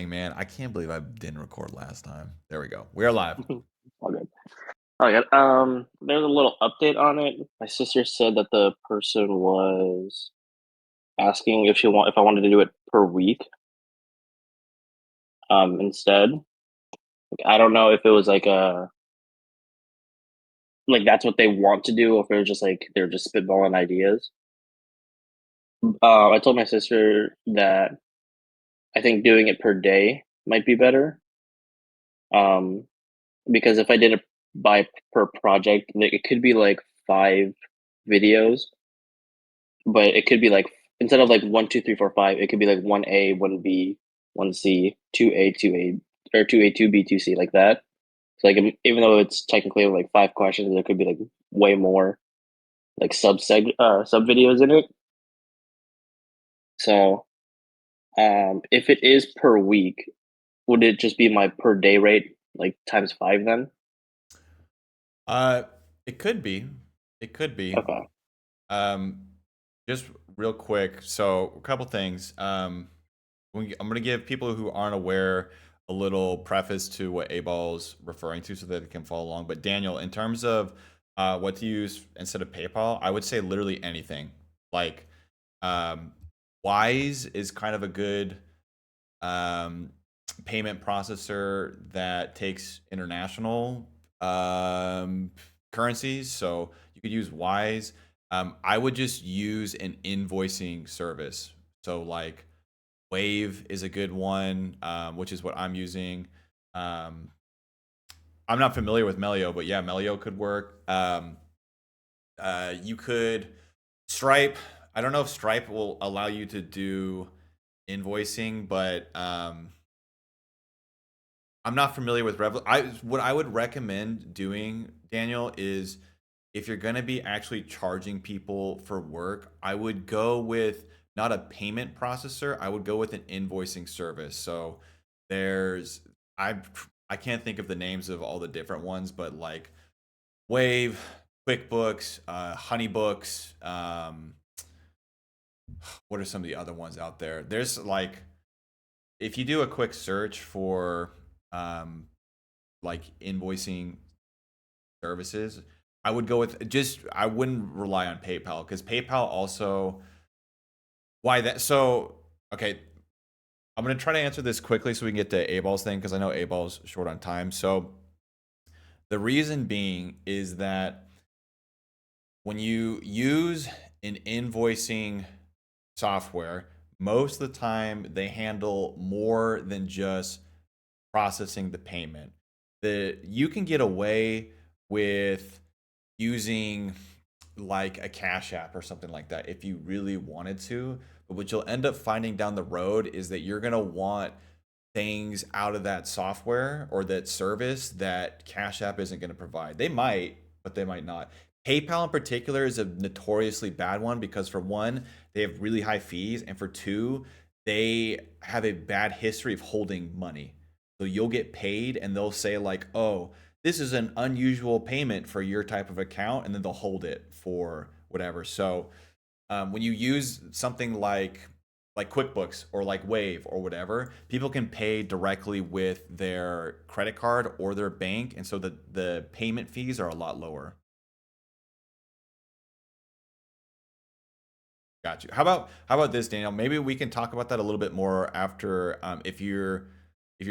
man. I can't believe I didn't record last time. There we go. We are live. All good. Oh yeah. There's a little update on it. My sister said that the person was asking if I wanted to do it per week, instead. Like, I don't know if it was like that's what they want to do, or if it was just like they're just spitballing ideas. I told my sister that I think doing it per day might be better. Um, because if I did it by per project, like it could be like 5 videos, but it could be like instead of like 1, 2, 3, 4, 5, it could be like 1A, 1B, 1C, 2A, 2A, or 2A, 2B, 2C, like that. So like even though it's technically like 5 questions, there could be like way more like sub videos in it. So if it is per week, would it just be my per day rate like times 5 then? Uh, it could be. It could be. Okay. Um, just real quick. So a couple things. I'm gonna give people who aren't aware a little preface to what A-Ball's referring to, so that they can follow along. But Daniel, in terms of what to use instead of PayPal, I would say literally anything. Like, um, Wise is kind of a good um, payment processor that takes international currencies. So you could use Wise. I would just use an invoicing service. So like Wave is a good one, which is what I'm using. Um, I'm not familiar with Melio, but yeah, Melio could work. You could Stripe. I don't know if Stripe will allow you to do invoicing, but I'm not familiar with Revolut. What I would recommend doing, Daniel, is if you're going to be actually charging people for work, I would go with not a payment processor. I would go with an invoicing service. So there's I I can't think of the names of all the different ones, but like Wave, QuickBooks, Honeybooks. What are some of the other ones out there? There's like if you do a quick search for um, like invoicing services, I would go with just I wouldn't rely on PayPal because PayPal also why that so okay. I'm gonna try to answer this quickly so we can get to A-Ball's thing because I know A-Ball's short on time. So the reason being is that when you use an invoicing software, most of the time they handle more than just processing the payment. You can get away with using like a Cash App or something like that if you really wanted to. But what you'll end up finding down the road is that you're gonna want things out of that software or that service that Cash App isn't going to provide. They might, but they might not. PayPal in particular is a notoriously bad one because for one, they have really high fees, and for two, they have a bad history of holding money. So you'll get paid and they'll say like, "Oh, this is an unusual payment for your type of account," and then they'll hold it for whatever. So when you use something like QuickBooks or like Wave or whatever, people can pay directly with their credit card or their bank, and so the payment fees are a lot lower. Got you. How about this, Daniel? Maybe we can talk about that a little bit more after. If you're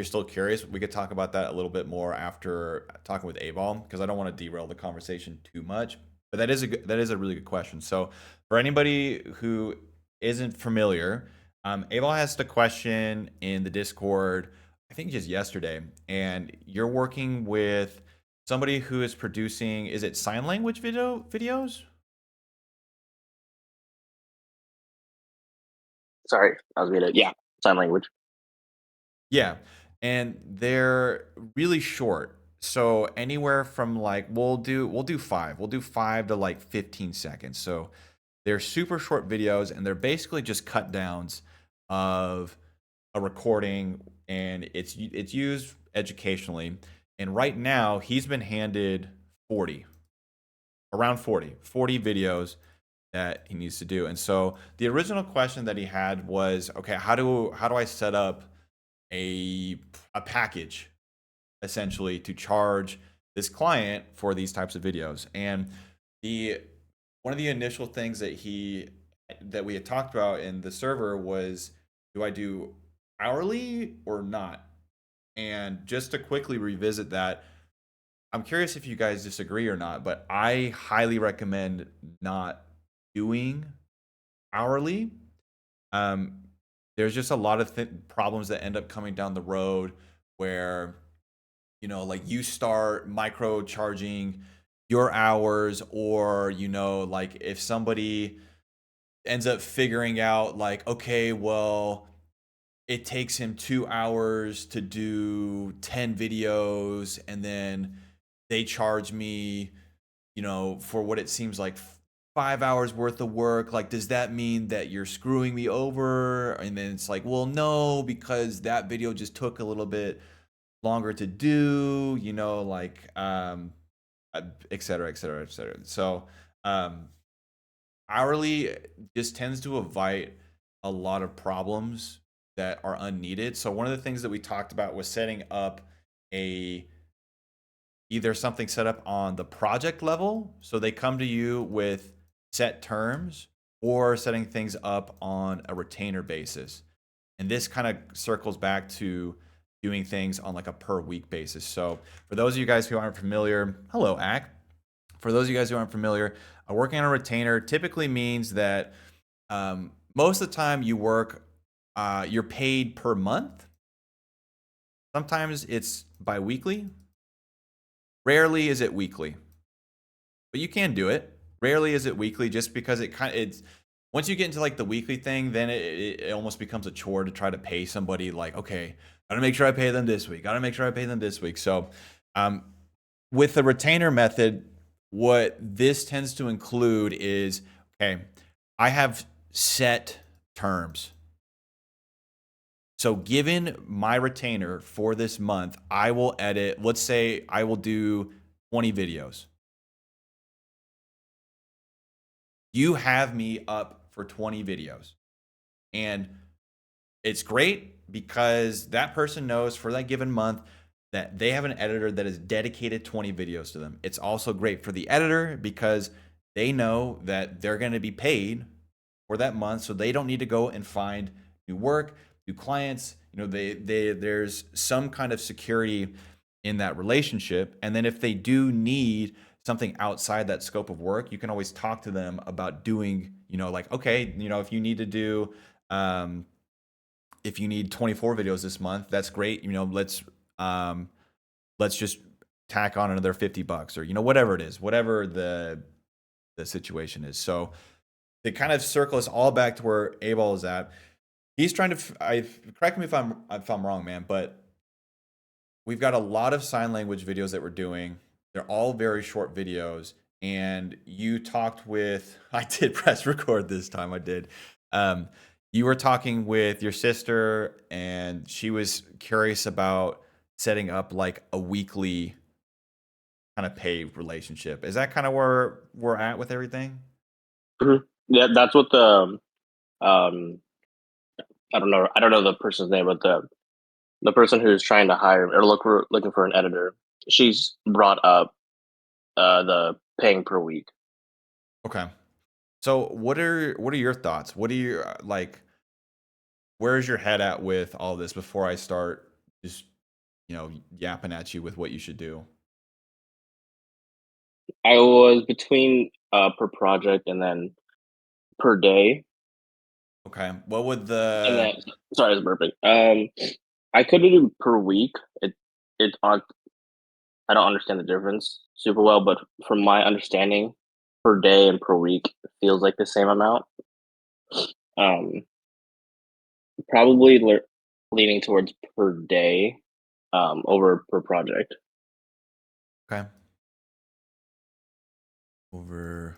still curious, we could talk about that a little bit more after talking with Aval because I don't want to derail the conversation too much. But that is a really good question. So for anybody who isn't familiar, Aval asked a question in the Discord, I think just yesterday, and you're working with somebody who is producing. Is it sign language videos? Sorry, I was muted. Yeah, sign language. Yeah, and they're really short. So anywhere from like we'll do 5. We'll do 5 to like 15 seconds. So they're super short videos and they're basically just cut downs of a recording and it's used educationally. And right now he's been handed 40, around 40 videos that he needs to do. And so the original question that he had was, okay, how do I set up a a package essentially to charge this client for these types of videos. And the one of the initial things that we had talked about in the server was, do I do hourly or not? And just to quickly revisit that, I'm curious if you guys disagree or not, but I highly recommend not doing hourly. Um, there's just a lot of problems that end up coming down the road where, like you start micro charging your hours, or, like if somebody ends up figuring out, like, okay, well, it takes him 2 hours to do 10 videos, and then they charge me, for what it seems like 5 hours worth of work. Like, does that mean that you're screwing me over? And then it's like, well, no, because that video just took a little bit longer to do, like, et cetera, et cetera, et cetera. So, um, hourly just tends to invite a lot of problems that are unneeded. So one of the things that we talked about was setting up a either something set up on the project level, so they come to you with set terms, or setting things up on a retainer basis. And this kind of circles back to doing things on like a per week basis. So for those of you guys who aren't familiar, hello, Ack. For those of you guys who aren't familiar, working on a retainer typically means that most of the time you work, you're paid per month. Sometimes it's biweekly. Rarely is it weekly, but you can do it. Rarely is it weekly, just because it's once you get into like the weekly thing, then it almost becomes a chore to try to pay somebody. Like, okay, gotta make sure I pay them this week. Gotta make sure I pay them this week. So, um, with the retainer method, what this tends to include is, okay, I have set terms. So given my retainer for this month, I will edit, let's say I will do 20 videos. You have me up for 20 videos. And it's great because that person knows for that given month that they have an editor that has dedicated 20 videos to them. It's also great for the editor because they know that they're going to be paid for that month, so they don't need to go and find new work, new clients. There's some kind of security in that relationship. And then if they do need something outside that scope of work, you can always talk to them about doing, like, okay, if you need to do if you need 24 videos this month, that's great. Let's just tack on another $50, or whatever it is, whatever the situation is. So to kind of circle us all back to where A-Ball is at, he's trying to. Correct me if I'm wrong, man, but we've got a lot of sign language videos that we're doing. They're all very short videos. And you talked with, I did press record this time. I did. Um, you were talking with your sister, and she was curious about setting up like a weekly kind of pay relationship. Is that kind of where we're at with everything? Mhm. Yeah, that's what um I don't know the person's name, but the person who's trying to hire or looking for an editor, she's brought up the paying per week. Okay. So what are your thoughts? What are your like? Where's your head at with all this before I start just yapping at you with what you should do? I was between per project and then per day, Okay. What would and the then sorry, I was burping. I could do per week. It I don't understand the difference super well, but from my understanding, per day and per week feels like the same amount. Um, probably leaning towards per day, over per project. okay over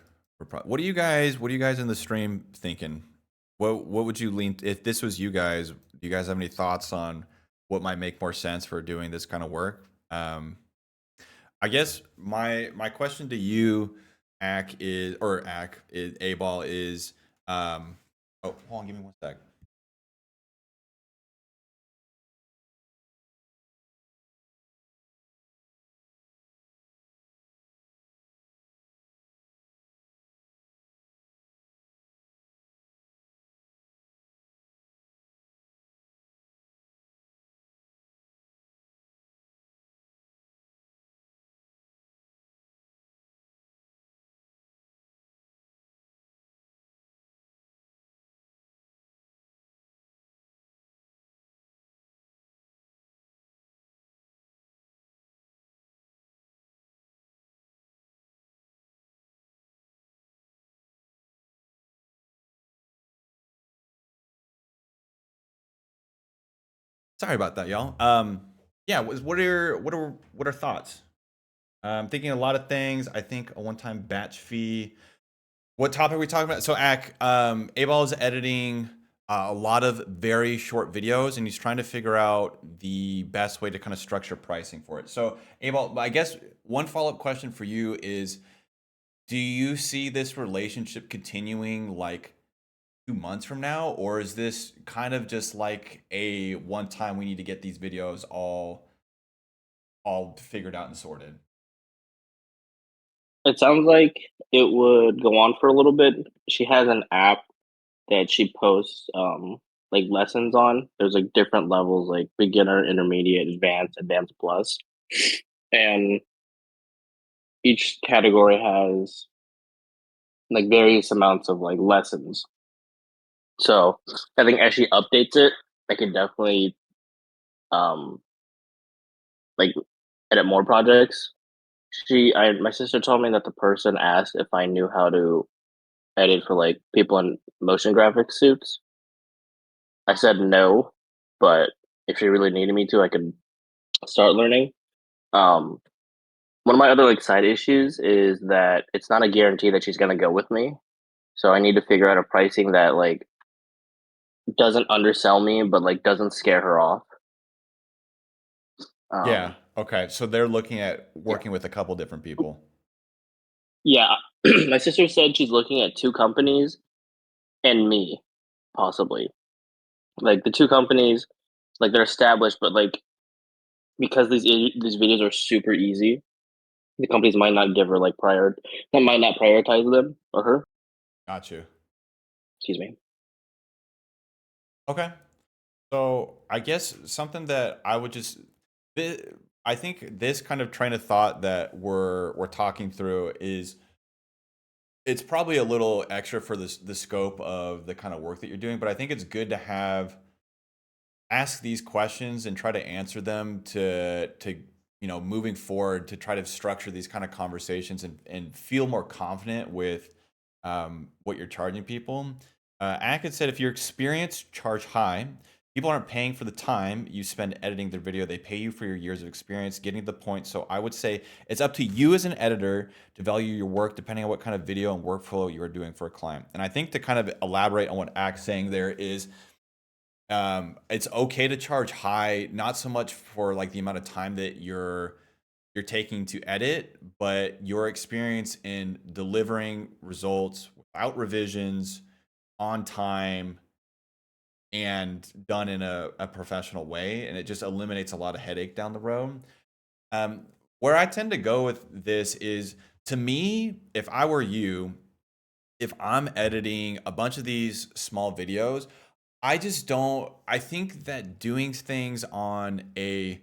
what are you guys in the stream thinking? What would you lean if this was you guys? Do you guys have any thoughts on what might make more sense for doing this kind of work? I guess my question to you, Ack is A Ball is oh, hold on, give me one sec. Sorry about that, y'all. Yeah, what are thoughts? I'm thinking a lot of things. I think a one-time batch fee. What topic are we talking about? So, Abel is editing a lot of very short videos, and he's trying to figure out the best way to kind of structure pricing for it. So, Abel, I guess one follow-up question for you is: do you see this relationship continuing like 2 months from now, or is this kind of just like a one time we need to get these videos all figured out and sorted? It sounds like it would go on for a little bit. She has an app that she posts like lessons on. There's like different levels like beginner, intermediate, advanced, advanced plus. And each category has like various amounts of like lessons. So I think as she updates it, I can definitely um like edit more projects. My sister told me that the person asked if I knew how to edit for like people in motion graphic suits. I said no, but if she really needed me to, I could start learning. Um, One of my other like side issues is that it's not a guarantee that she's gonna go with me. So I need to figure out a pricing that like doesn't undersell me, but like doesn't scare her off. Yeah. Um, Okay. So they're looking at yeah, working with a couple different people. yeah. My sister said she's looking at two companies and me, possibly. Like the two companies, like they're established, but like because these videos are super easy, the companies might not give her like prior, that might not prioritize them or her. Got you. Excuse me. Okay. So I guess something that I would just, thi- I think this kind of train of thought that we're talking through is it's probably a little extra for the scope of the kind of work that you're doing, but I think it's good to have ask these questions and try to answer them to moving forward to try to structure these kind of conversations and feel more confident with what you're charging people. Ack had said if your experience charge high, people aren't paying for the time you spend editing their video. They pay you for your years of experience getting to the point. So I would say it's up to you as an editor to value your work depending on what kind of video and workflow you are doing for a client. And I think to kind of elaborate on what Ack's saying there is it's okay to charge high, not so much for like the amount of time that you're taking to edit, but your experience in delivering results without revisions on time and done in a professional way. And it just eliminates a lot of headache down the road. Um, where I tend to go with this is to me, if I were you, if I'm editing a bunch of these small videos, I just don't. I think that doing things on a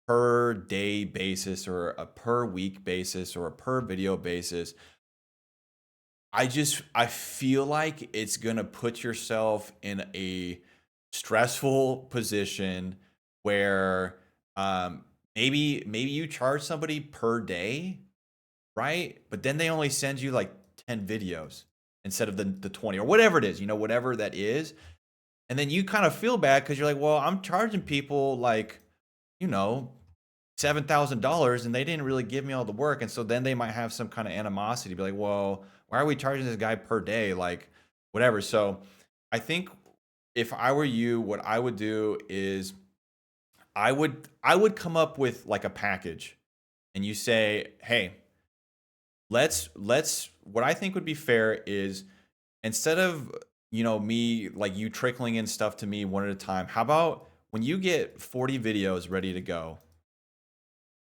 per day basis or a per week basis or a per video basis, I feel like it's gonna put yourself in a stressful position where maybe you charge somebody per day, right? But then they only send you like 10 videos instead of the 20 or whatever it is, whatever that is. And then you kind of feel bad because you're like, well, I'm charging people like, you know, $7,000 and they didn't really give me all the work. And so then they might have some kind of animosity, be like, well, why are we charging this guy per day? Like, whatever. So I think if I were you, what I would do is I would come up with like a package and you say, hey, let's what I think would be fair is instead of me like you trickling in stuff to me one at a time, how about when you get 40 videos ready to go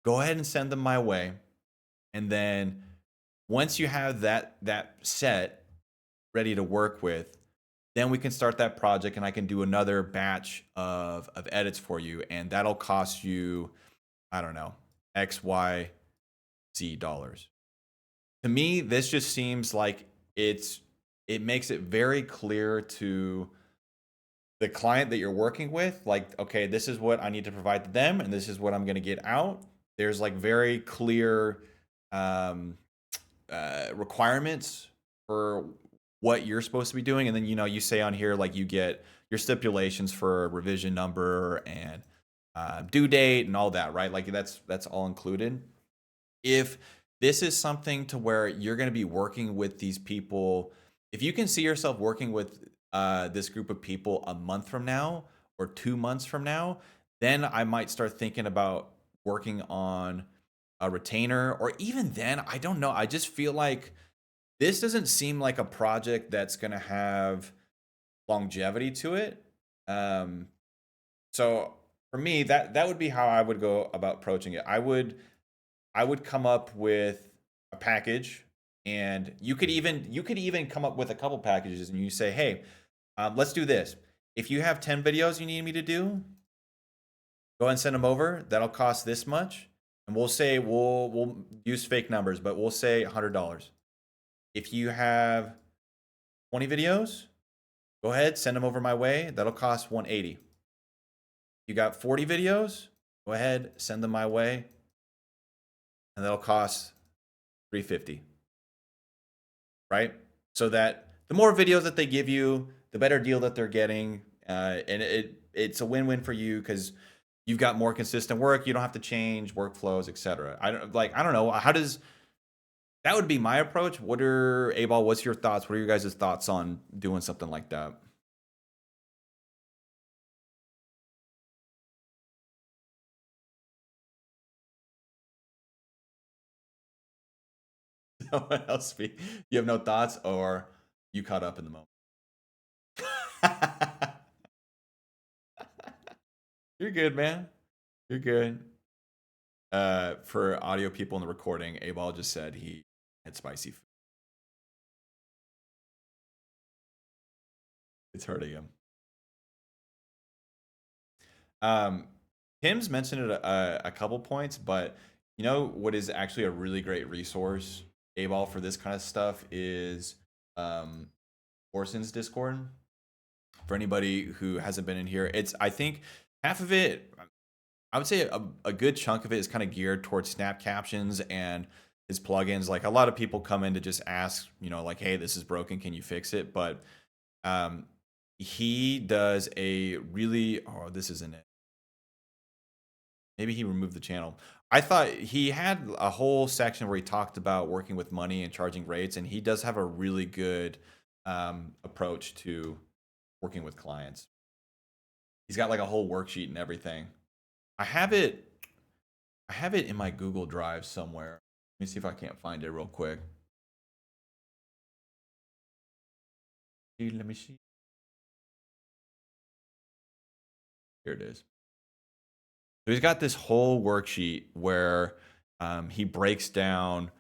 ahead and send them my way, and then once you have that set ready to work with, then we can start that project and I can do another batch of edits for you, and that'll cost you, I don't know, XYZ dollars. To me, this just seems like it makes it very clear to the client that you're working with, like, okay, this is what I need to provide to them and this is what I'm going to get out. There's like very clear um, requirements for what you're supposed to be doing, and then you say on here like you get your stipulations for revision number and due date and all that, right? Like that's all included. If this is something to where you're going to be working with these people, if you can see yourself working with this group of people a month from now or 2 months from now, then I might start thinking about working on a retainer. Or even then, I don't know. I just feel like this doesn't seem like a project that's going to have longevity to it. Um, so for me, that would be how I would go about approaching it. I would come up with a package, and you could even come up with a couple packages, and you say, hey, let's do this. If you have 10 videos you need me to do, go ahead and send them over. That'll cost this much, and we'll say we'll use fake numbers, but we'll say $100. If you have 20 videos, go ahead, send them over my way. That'll cost 180. You got 40 videos, go ahead, send them my way, and that'll cost 350. Right? So that the more videos that they give you, the better deal that they're getting, and it's a win-win for you because you've got more consistent work. You don't have to change workflows, etc. I don't know. How does that would be my approach? What's your thoughts? What are your guys' thoughts on doing something like that? No one else speak. You have no thoughts, or you caught up in the moment? You're good, man. You're good. For audio people in the recording, Abal just said he had spicy food. It's hurting him. Um, Tim's mentioned it a couple points, but you know what is actually a really great resource, Abal, for this kind of stuff is um, Orson's Discord. For anybody who hasn't been in here, I think half of it, I would say a good chunk of it is kind of geared towards snap captions and his plugins. Like a lot of people come in to just ask, like, hey, this is broken, can you fix it? But um, he does a really, oh, this isn't it. Maybe he removed the channel. I thought he had a whole section where he talked about working with money and charging rates, and he does have a really good approach to working with clients. He's got like a whole worksheet and everything. I have it. I have it in my Google Drive somewhere. Let me see if I can't find it real quick. Dude, let me see. Here it is. So he's got this whole worksheet where he breaks down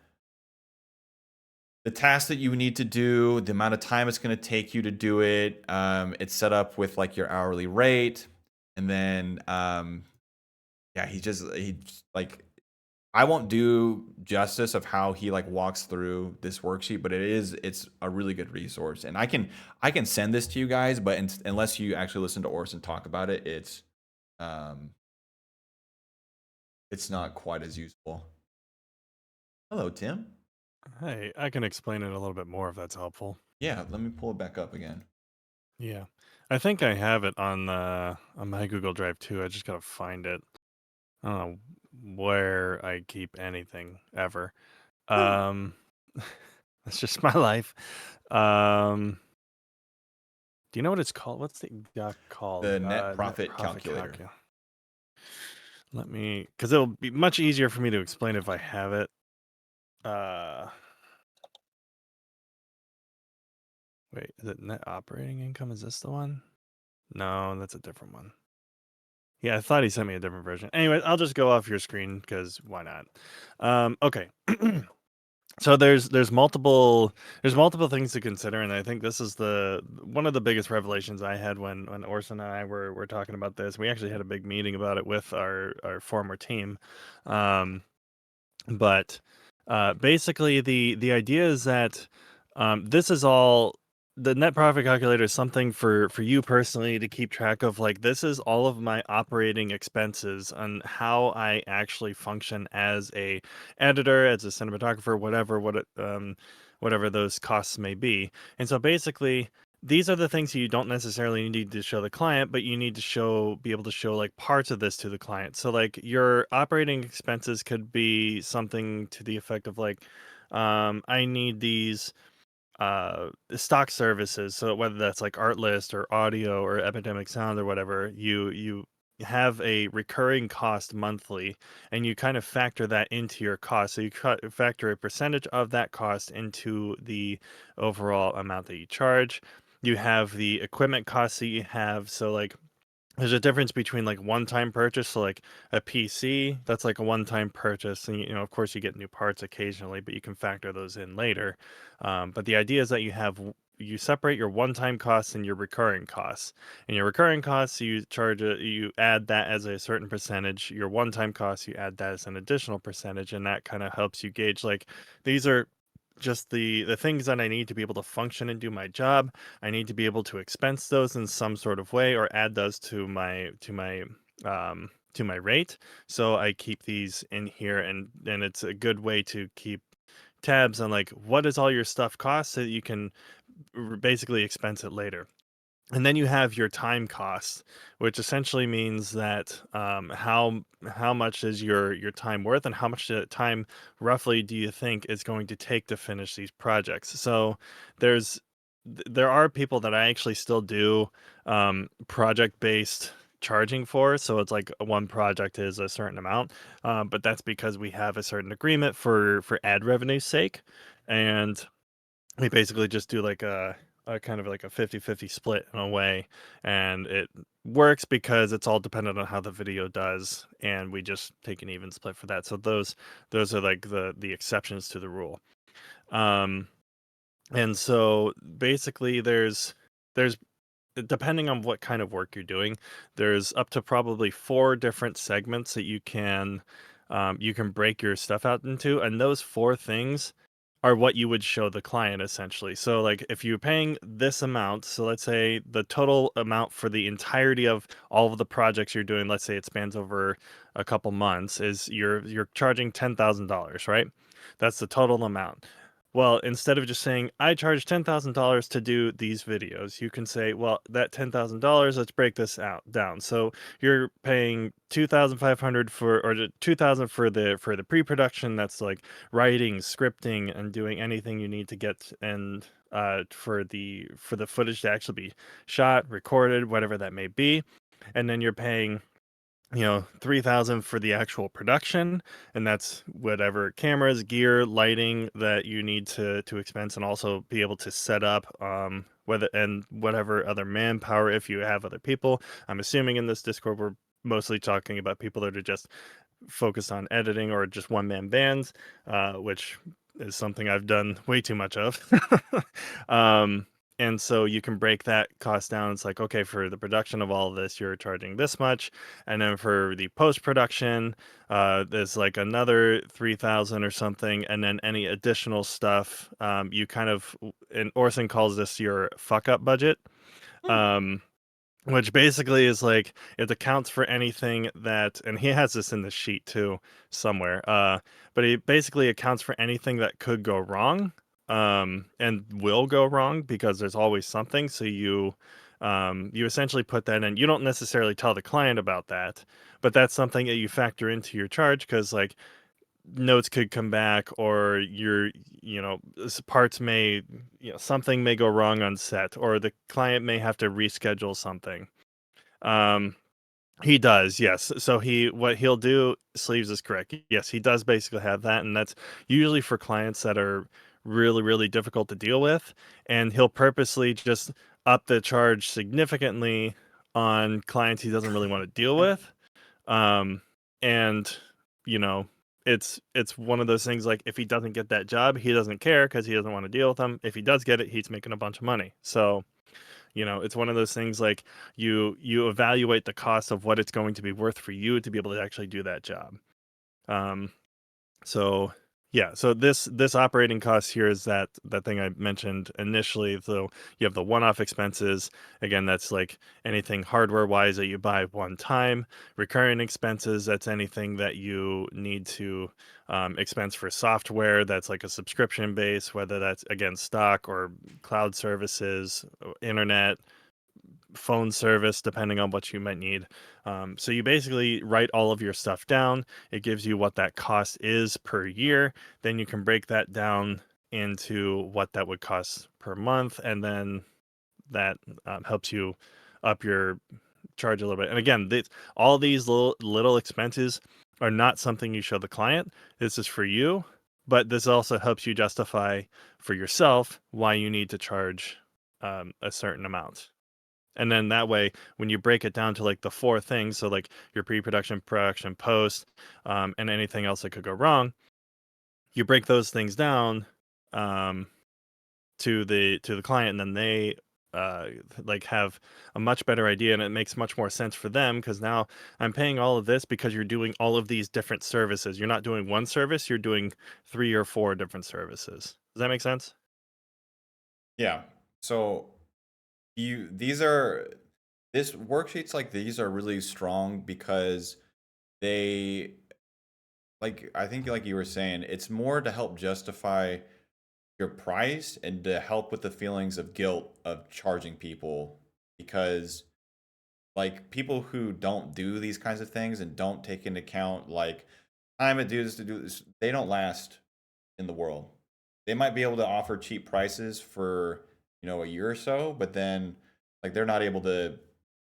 the task that you need to do, the amount of time it's going to take you to do it. It's set up with like your hourly rate, and then yeah, he like I won't do justice of how he like walks through this worksheet, but it's a really good resource, and I can send this to you guys, but unless you actually listen to Orson talk about it, um it's not quite as useful. Hello, Tim. Hey, I can explain it a little bit more if that's helpful. Yeah, let me pull it back up again. Yeah. I think I have it on my Google Drive too. I just gotta find it. I don't know where I keep anything ever. Um that's just my life. Um do you know what it's called? What's the exact called? The net Net profit profit calculator. Let me, because it'll be much easier for me to explain if I have it. Wait, is it net operating income? Is this the one? No, that's a different one. Yeah, I thought he sent me a different version. Anyway, I'll just go off your screen because why not? Okay. So there's multiple things to consider, and I think this is the one of the biggest revelations I had when Orson and I were talking about this. We actually had a big meeting about it with our former team. But basically the idea is that this is all the net profit calculator is something for you personally to keep track of. Like, this is all of my operating expenses and how I actually function as a editor, as a cinematographer, whatever, whatever those costs may be. And so basically, these are the things you don't necessarily need to show the client, but you need to be able to show like parts of this to the client. So like your operating expenses could be something to the effect of like, I need these stock services. So whether that's like Artlist or audio or Epidemic Sound or whatever, you have a recurring cost monthly, and you kind of factor that into your cost. So you factor a percentage of that cost into the overall amount that you charge. You have the equipment costs that you have. So like there's a difference between like one-time purchase, so like a PC, that's like a one-time purchase, and of course, you get new parts occasionally, but you can factor those in later. But the idea is that you separate your one-time costs and your recurring costs. And your recurring costs, you add that as a certain percentage. Your one-time costs, you add that as an additional percentage, and that kind of helps you gauge like these are just the things that I need to be able to function and do my job. I need to be able to expense those in some sort of way or add those to my rate. So I keep these in here, and it's a good way to keep tabs on like what does all your stuff cost so that you can basically expense it later. And then you have your time costs, which essentially means that how much is your time worth, and how much time roughly do you think is going to take to finish these projects. So there's there are people that I actually still do project based charging for. So it's like one project is a certain amount, but that's because we have a certain agreement for ad revenue's sake, and we basically just do like a kind of like a 50-50 split in a way, and it works because it's all dependent on how the video does, and we just take an even split for that. So those are like the exceptions to the rule. um and so basically there's depending on what kind of work you're doing, there's up to probably 4 different segments that you can break your stuff out into, and those 4 things are what you would show the client essentially. So like if you're paying this amount, so let's say the total amount for the entirety of all of the projects you're doing, let's say it spans over a couple months, is you're charging $10,000, right? That's the total amount. Well, instead of just saying, I charge $10,000 to do these videos, you can say, well, that $10,000, let's break this out down. So you're paying 2,500 or 2,000 for the pre-production. That's like writing, scripting, and doing anything you need to get and for the footage to actually be shot, recorded, whatever that may be. And then you're paying 3,000 for the actual production, and that's whatever cameras, gear, lighting that you need to expense, and also be able to set up whatever other manpower if you have other people. I'm assuming in this Discord we're mostly talking about people that are just focused on editing or just one-man bands, which is something I've done way too much of. um and so you can break that cost down. It's like, okay, for the production of all of this, you're charging this much. And then for the post-production, there's like another 3,000 or something. And then any additional stuff, you kind of, and Orson calls this your fuck-up budget. Which basically is like it accounts for anything that, and he has this in the sheet too somewhere. But it basically accounts for anything that could go wrong, and will go wrong because there's always something. So you essentially put that in. You don't necessarily tell the client about that, but that's something that you factor into your charge because like notes could come back, or parts may, something may go wrong on set, or the client may have to reschedule something. um he does, yes. So what he'll do, Sleeves is correct, yes, he does basically have that, and that's usually for clients that are really really difficult to deal with, and he'll purposely just up the charge significantly on clients he doesn't really want to deal with. And you know it's one of those things, like if he doesn't get that job, he doesn't care because he doesn't want to deal with them. If he does get it, he's making a bunch of money. So it's one of those things, like you evaluate the cost of what it's going to be worth for you to be able to actually do that job. So Yeah, so this operating cost here is that thing I mentioned initially. So you have the one-off expenses. Again, that's like anything hardware-wise that you buy one time. Recurring expenses, that's anything that you need to expense for software. That's like a subscription base, whether that's again stock or cloud services, internet, phone service, depending on what you might need. So you basically write all of your stuff down. It gives you what that cost is per year. Then you can break that down into what that would cost per month, and then that helps you up your charge a little bit. And again, all these little expenses are not something you show the client. This is for you, but this also helps you justify for yourself why you need to charge a certain amount. And then that way, when you break it down to like the four things, so like your pre-production, production, post, and anything else that could go wrong, you break those things down um, to the client, and then they like have a much better idea, and it makes much more sense for them because now I'm paying all of this because you're doing all of these different services. You're not doing one service; you're doing 3 or 4 different services. Does that make sense? Yeah. So these are this worksheets like these are really strong because they, like, I think like you were saying, it's more to help justify your price and to help with the feelings of guilt of charging people, because like people who don't do these kinds of things and don't take into account like time it dues to do this, they don't last in the world. They might be able to offer cheap prices for, a year or so, but then like they're not able to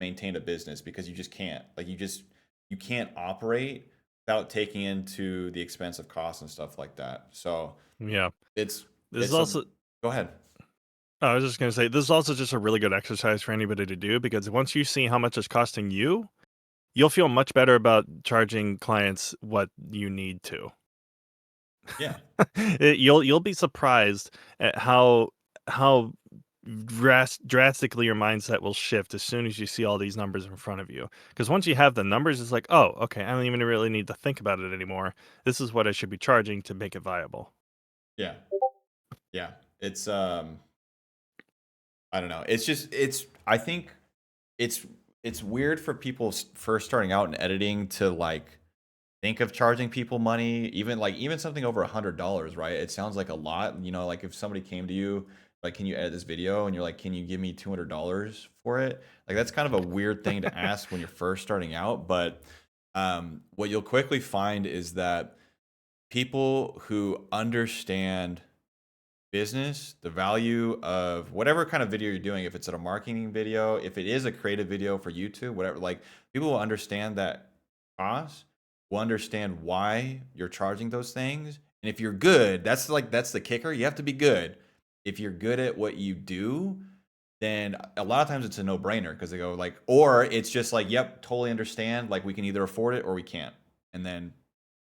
maintain a business because you just can't. Like you can't operate without taking into the expensive costs and stuff like that. So Yeah. it's This is it's a also go ahead. I was just going to say, this is also just a really good exercise for anybody to do because once you see how much it's costing you, you'll feel much better about charging clients what you need to. Yeah. You'll be surprised at how drastically your mindset will shift as soon as you see all these numbers in front of you. Because once you have the numbers, it's like, oh, okay, I don't even really need to think about it anymore. This is what I should be charging to make it viable. Yeah. Yeah. It's I don't know. It's just I think it's it's weird for people first starting out in editing to like think of charging people money, even something over $100, right? It sounds like a lot. Like if somebody came to you, like, can you edit this video? And you're like, can you give me $200 for it? Like that's kind of a weird thing to ask when you're first starting out. But what you'll quickly find is that people who understand business, the value of whatever kind of video you're doing, if it's a marketing video, if it is a creative video for YouTube, whatever, like people will understand that cost, will understand why you're charging those things. And if you're good, that's the kicker. You have to be good. If you're good at what you do, then a lot of times it's a no-brainer because they go like, or it's just like, yep, totally understand. Like we can either afford it or we can't. And then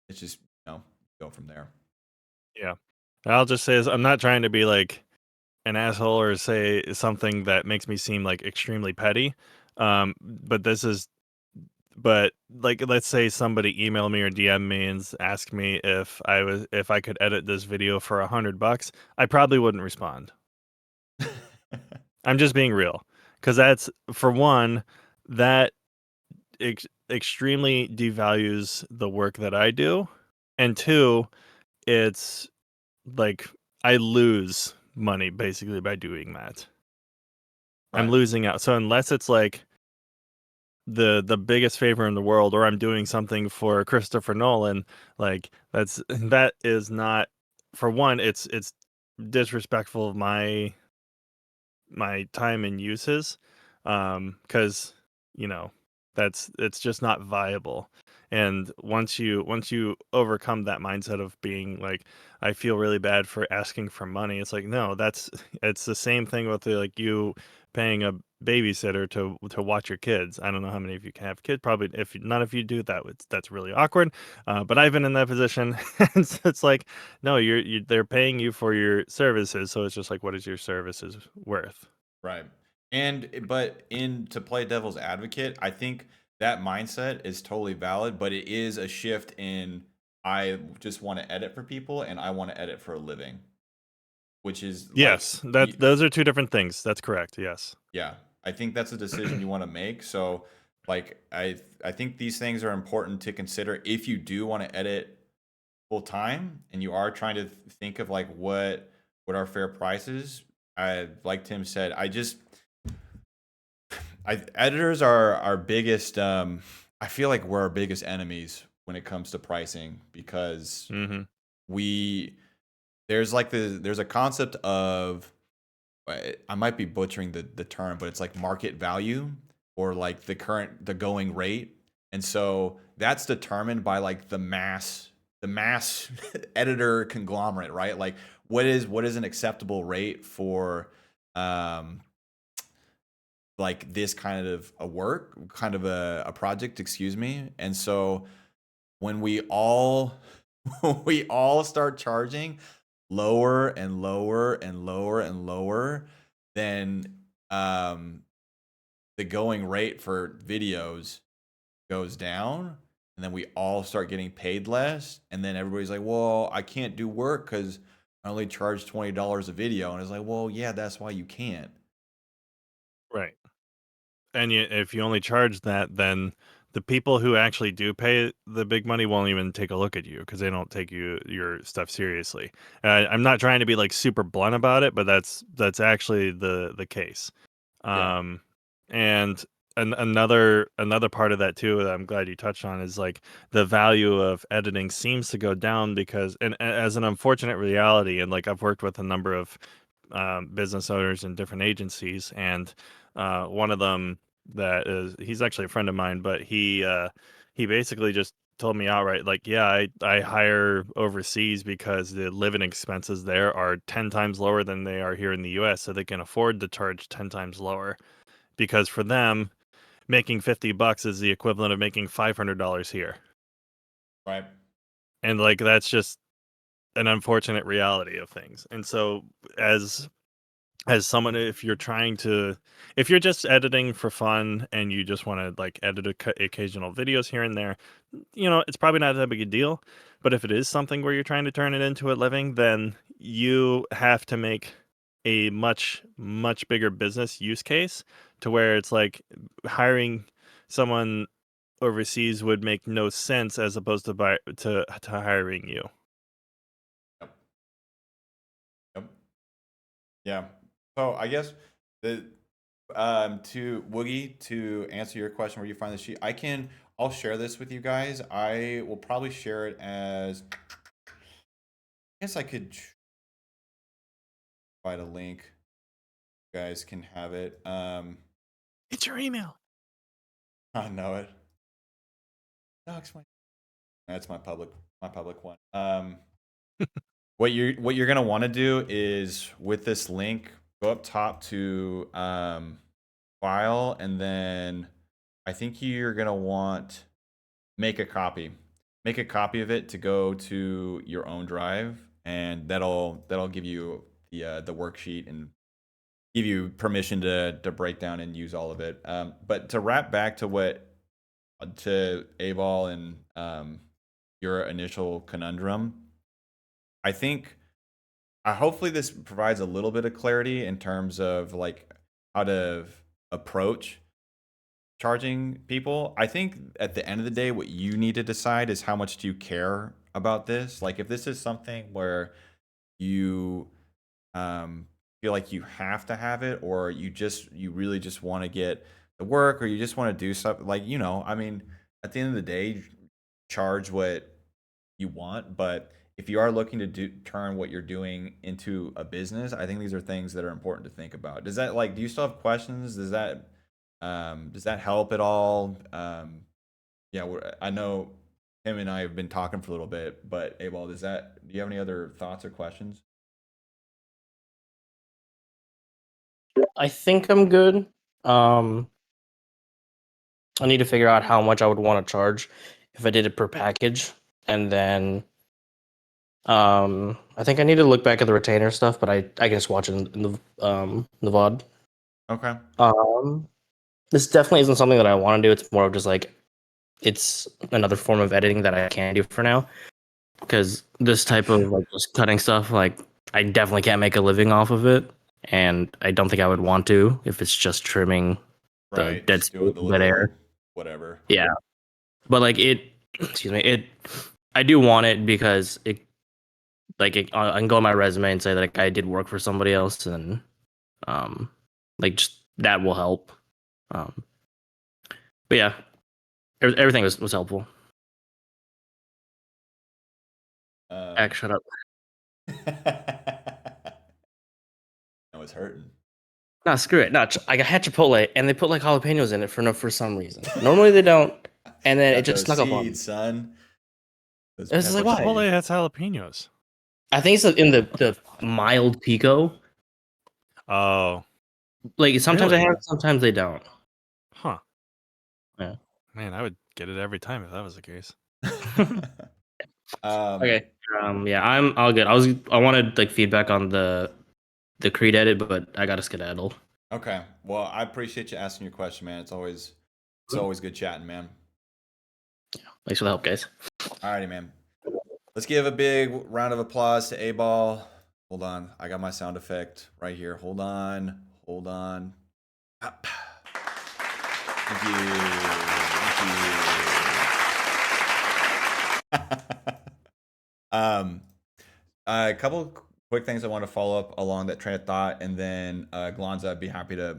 it's just, go from there. Yeah. I'll just say is I'm not trying to be like an asshole or say something that makes me seem like extremely petty. But but like let's say somebody email me or DM me and ask me if I could edit this video for $100, I probably wouldn't respond. I'm just being real because that's for one that extremely devalues the work that I do, and two, it's like I lose money basically by doing that. I'm Right. losing out. So unless it's like the biggest favor in the world or I'm doing something for Christopher Nolan, like that is not, for one, it's disrespectful of my time and uses, cuz you know, it's just not viable. And once you overcome that mindset of being like, I feel really bad for asking for money, it's like, no, it's the same thing with like you paying a babysitter to watch your kids. I don't know how many of you can have kids. Probably if none of you do that, that's really awkward. But I've been in that position, and so it's like, no, they're paying you for your services, so it's just like, what is your services worth? Right. But in to play devil's advocate, I think that mindset is totally valid, but it is a shift in I just want to edit for people and I want to edit for a living, which is like, Yes, those are two different things. That's correct. Yes. yeah, I think that's a decision you want to make. So, like, I think these things are important to consider if you do want to edit full time and you are trying to think of like what are fair prices. I like Tim said, editors are our biggest. I feel like we're our biggest enemies when it comes to pricing because Mm-hmm. we there's like there's a concept of, I might be butchering the term, but it's like market value or like the going rate. And so that's determined by like the mass editor conglomerate, right? Like what is an acceptable rate for um like this kind of a work, kind of a project, excuse me. And so when we all we all start charging lower and lower and lower and lower, then um, the going rate for videos goes down, and then we all start getting paid less, and then everybody's like, "Well, I can't do work because I only charge $20 a video," and it's like, "Well, yeah, that's why you can't." Right. And if you only charge that, then the people who actually do pay the big money won't even take a look at you because they don't take your stuff seriously. I'm not trying to be like super blunt about it, but that's actually the case. Yeah. Um, and another part of that too that I'm glad you touched on is like the value of editing seems to go down because, and as an unfortunate reality, and like I've worked with a number of business owners in different agencies, and one of them that is he's actually a friend of mine, but he basically just told me outright, like, yeah, I hire overseas because the living expenses there are 10 times lower than they are here in the US, so they can afford to charge 10 times lower. Because for them, making $50 is the equivalent of making $500 here. Right. And like that's just an unfortunate reality of things. And so as someone, if you're just editing for fun and you just want to like edit occasional videos here and there, it's probably not that big a deal. But if it is something where you're trying to turn it into a living, then you have to make a much much bigger business use case to where it's like hiring someone overseas would make no sense as opposed to hiring you. Yep. Yep. Yeah. So I guess the to Woogie, to answer your question where you find the sheet, I'll share this with you guys. I will probably share it as, I guess I could provide a link. You guys can have it. It's your email. I know it. No, explain. That's my public one. What you're gonna want to do is with this link, go up top to file, and then I think you're gonna want make a copy. Make a copy of it to go to your own drive, and that'll give you the worksheet and give you permission to break down and use all of it. But to wrap back to what to Aval and your initial conundrum, I think hopefully this provides a little bit of clarity in terms of like how to approach charging people. I think at the end of the day, what you need to decide is how much do you care about this. Like if this is something where you feel like you have to have it, or you really just want to get the work, or you just want to do something like, I mean, at the end of the day, charge what you want. But if you are looking to turn what you're doing into a business, I think these are things that are important to think about. Do you still have questions? Does that help at all? Yeah, I know him and I have been talking for a little bit, but Abel, do you have any other thoughts or questions? I think I'm good. I need to figure out how much I would want to charge if I did it per package, and then I think I need to look back at the retainer stuff, but I can just watch it in the VOD. Okay. This definitely isn't something that I want to do. It's more of just like it's another form of editing that I can do for now. because this type of like just cutting stuff, like I definitely can't make a living off of it, and I don't think I would want to if it's just trimming the Right. dead Just doing space, the dead air. little whatever. Yeah, but like excuse me, I do want it because I can go on my resume and say that like, I did work for somebody else, and like just that will help. Um, but yeah, everything was helpful. Shut up. I was hurting. No, screw it. No, I had Chipotle, and they put like jalapenos in it for some reason. Normally they don't, and then it Got just those snuck up on me. seeds, son. Those It's just like, pepper why? Chipotle seeds. has jalapenos. I think it's in the mild pico. Oh, Like sometimes they really? have, sometimes they don't. Huh. Yeah. Man, I would get it every time if that was the case. Okay. Yeah, I'm all good. I wanted like feedback on the Creed edit, but I got to skedaddle. Okay. Well, I appreciate you asking your question, man. It's always good chatting, man. Thanks for the help, guys. Alrighty, man. Let's give a big round of applause to A-Ball. Hold on. I got my sound effect right here. Hold on. Thank you. A couple quick things I want to follow up along that train of thought, and then Glonza, I'd be happy to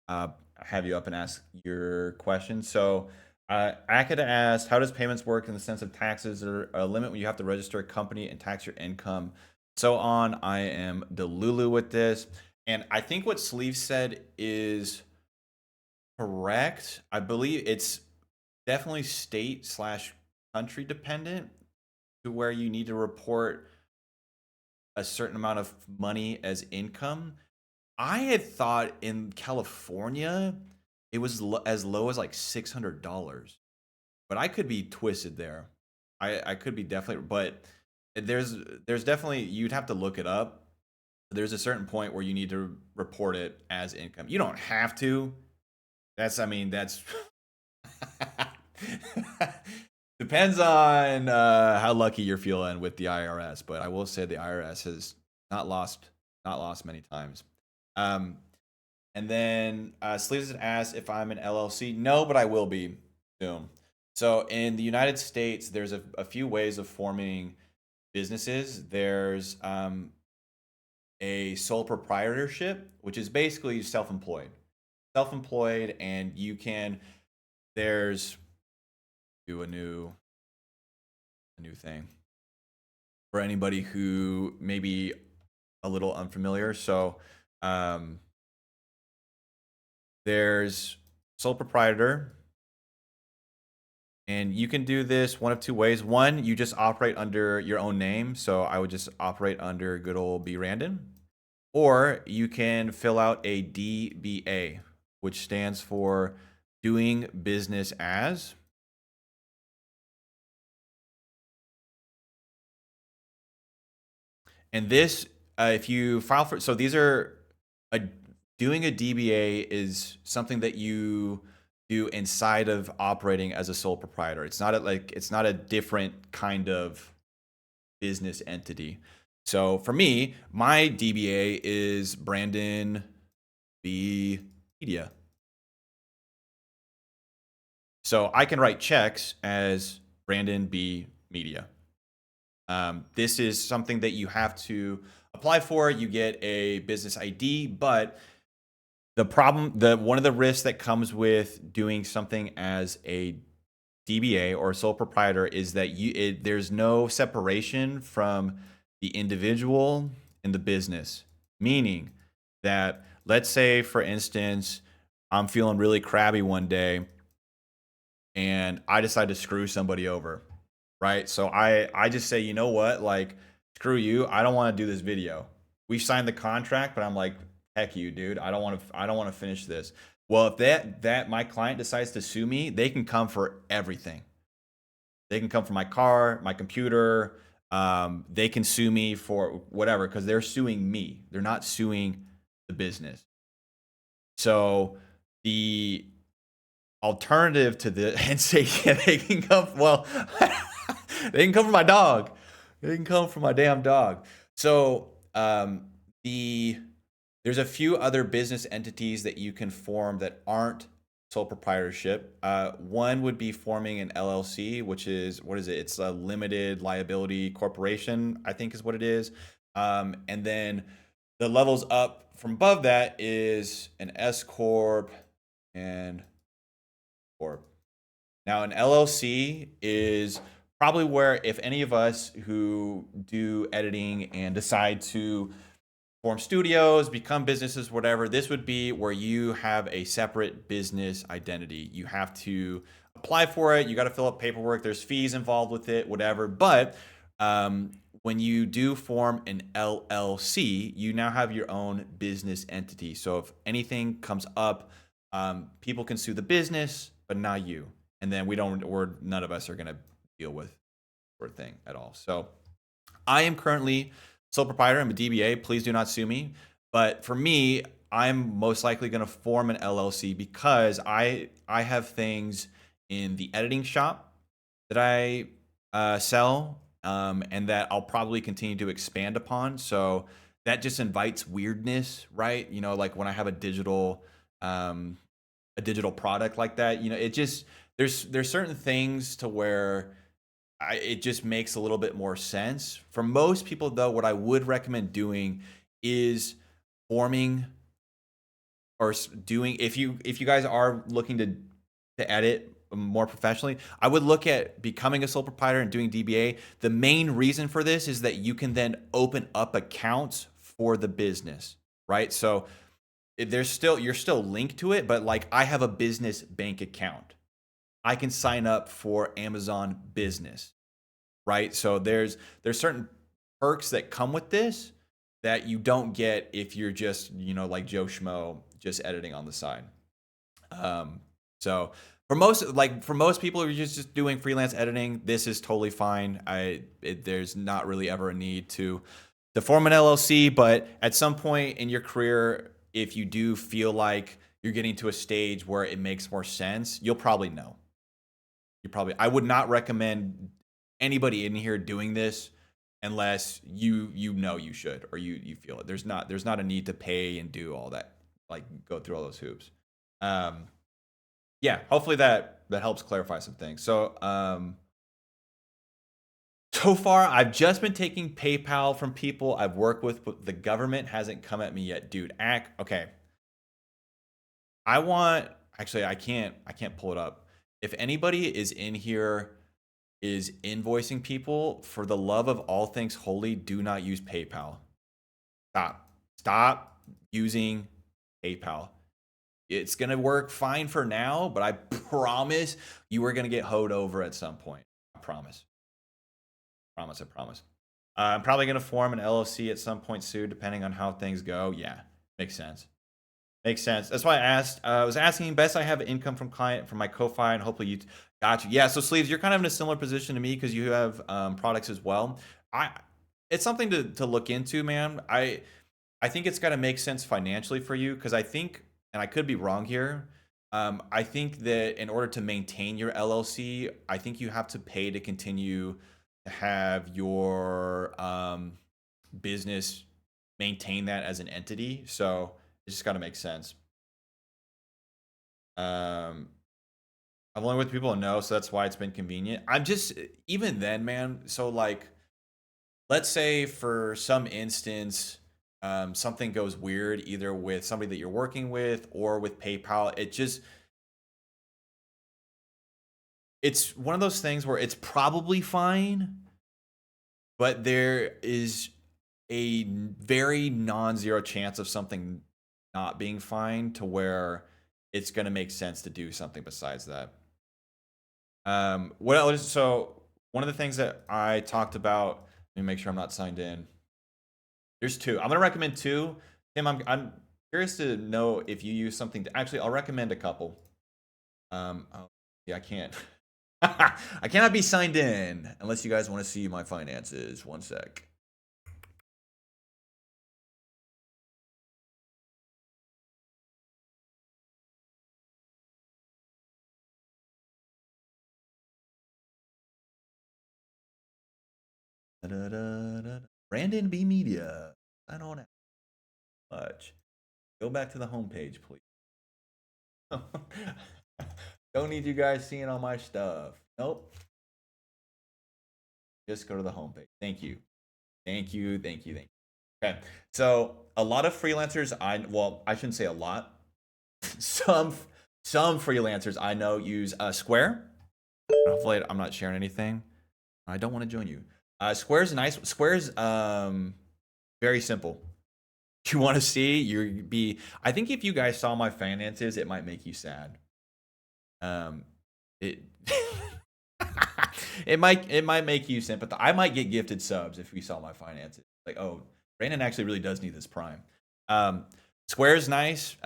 have you up and ask your question. So Akita asked, how does payments work in the sense of taxes? Is there a limit when you have to register a company and tax your income? So on. I am Delulu with this. And I think what Sleeve said is correct. I believe it's definitely state/country dependent to where you need to report a certain amount of money as income. I had thought in California it was as low as like $600, but I could be twisted there. I could be definitely, but there's definitely, you'd have to look it up. There's a certain point where you need to report it as income. You don't have to. That's depends on how lucky you're feeling with the IRS, but I will say the IRS has not lost many times. And then Sleeves had asked if I'm an LLC. No, but I will be soon. So in the United States, there's a few ways of forming businesses. There's a sole proprietorship, which is basically self-employed, and you can there's do a new thing for anybody who may be a little unfamiliar. So there's sole proprietor, and you can do this one of two ways. One, you just operate under your own name. So I would just operate under good old B. Randon. Or you can fill out a DBA, which stands for doing business as. And this, if you file for, so these are, doing a DBA is something that you do inside of operating as a sole proprietor. It's not it's not a different kind of business entity. So for me, my DBA is Brandon B. Media. So I can write checks as Brandon B. Media. This is something that you have to apply for. You get a business ID, but the problem, one of the risks that comes with doing something as a DBA or sole proprietor is that there's no separation from the individual and the business. Meaning that, let's say, for instance, I'm feeling really crabby one day and I decide to screw somebody over, right? So I just say, you know what, like, screw you, I don't want to do this video. We've signed the contract, but I'm like, heck you, dude, I don't want to finish this. Well, if that my client decides to sue me, they can come for everything. They can come for my car, my computer. They can sue me for whatever, because they're suing me. They're not suing the business. So the alternative to the and say, yeah, they can come. Well, they can come for my dog, It can come from my damn dog. So there's a few other business entities that you can form that aren't sole proprietorship. One would be forming an LLC, which is what is it? It's a limited liability corporation, I think is what it is. And then the levels up from above that is an S corp and corp. Now, an LLC is probably where, if any of us who do editing and decide to form studios, become businesses, whatever, this would be where you have a separate business identity. You have to apply for it. You got to fill out paperwork. There's fees involved with it, whatever. But when you do form an LLC, you now have your own business entity. So if anything comes up, people can sue the business, but not you. And then none of us are going to deal with sort of thing at all. So I am currently sole proprietor. I'm a DBA. Please do not sue me. But for me, I'm most likely going to form an LLC because I have things in the editing shop that I sell, and that I'll probably continue to expand upon. So that just invites weirdness, right? You know, like when I have a digital product like that, you know, it just there's certain things to where it just makes a little bit more sense. For most people, though, what I would recommend doing is forming or doing, if you guys are looking to edit more professionally, I would look at becoming a sole proprietor and doing DBA. The main reason for this is that you can then open up accounts for the business, right? So you're still linked to it, but like I have a business bank account. I can sign up for Amazon Business, right? So there's certain perks that come with this that you don't get if you're just, you know, like Joe Schmo just editing on the side. So for most people who are just doing freelance editing, this is totally fine. There's not really ever a need to form an LLC, but at some point in your career, if you do feel like you're getting to a stage where it makes more sense, you'll probably know. I would not recommend anybody in here doing this unless you know you should, or you feel it. There's not a need to pay and do all that, like go through all those hoops. Yeah, hopefully that helps clarify some things. So so far I've just been taking PayPal from people I've worked with, but the government hasn't come at me yet, dude. Okay. I can't pull it up. If anybody is in here is invoicing people, for the love of all things holy, do not use PayPal. Stop using PayPal. It's going to work fine for now, but I promise you are going to get hoed over at some point. I promise. I promise. I'm probably going to form an LLC at some point soon, depending on how things go. Yeah, makes sense. Makes sense. That's why I asked. I was asking, best I have income from client from my Ko-Fi, and hopefully you got you. Yeah. So Sleeves, you're kind of in a similar position to me because you have products as well. It's something to look into, man. I think it's got to make sense financially for you because I think, and I could be wrong here. I think that in order to maintain your LLC, I think you have to pay to continue to have your business maintain that as an entity. So it just got to make sense. I've only with people who know, so that's why it's been convenient. I'm just, even then, man. So like, let's say for some instance, something goes weird either with somebody that you're working with or with PayPal. It's one of those things where it's probably fine, but there is a very non-zero chance of something not being fine to where it's going to make sense to do something besides that. What else? So one of the things that I talked about, let me make sure I'm not signed in. There's two. I'm going to recommend two. Tim, I'm curious to know if you use something actually, I'll recommend a couple. Oh, yeah, I can't. I cannot be signed in unless you guys want to see my finances. One sec. Brandon B Media. I don't know much. Go back to the homepage, please. Don't need you guys seeing all my stuff. Nope. Just go to the homepage. Thank you. Thank you. Thank you. Thank you. Okay. So a lot of freelancers, I shouldn't say a lot. some freelancers I know use Square. Hopefully I'm not sharing anything. I don't want to join you. Square's nice. Square's very simple. You want to see I think if you guys saw my finances, it might make you sad. It it might make you sympathize. I might get gifted subs if we saw my finances. Like, oh, Brandon actually really does need this Prime. Square's nice.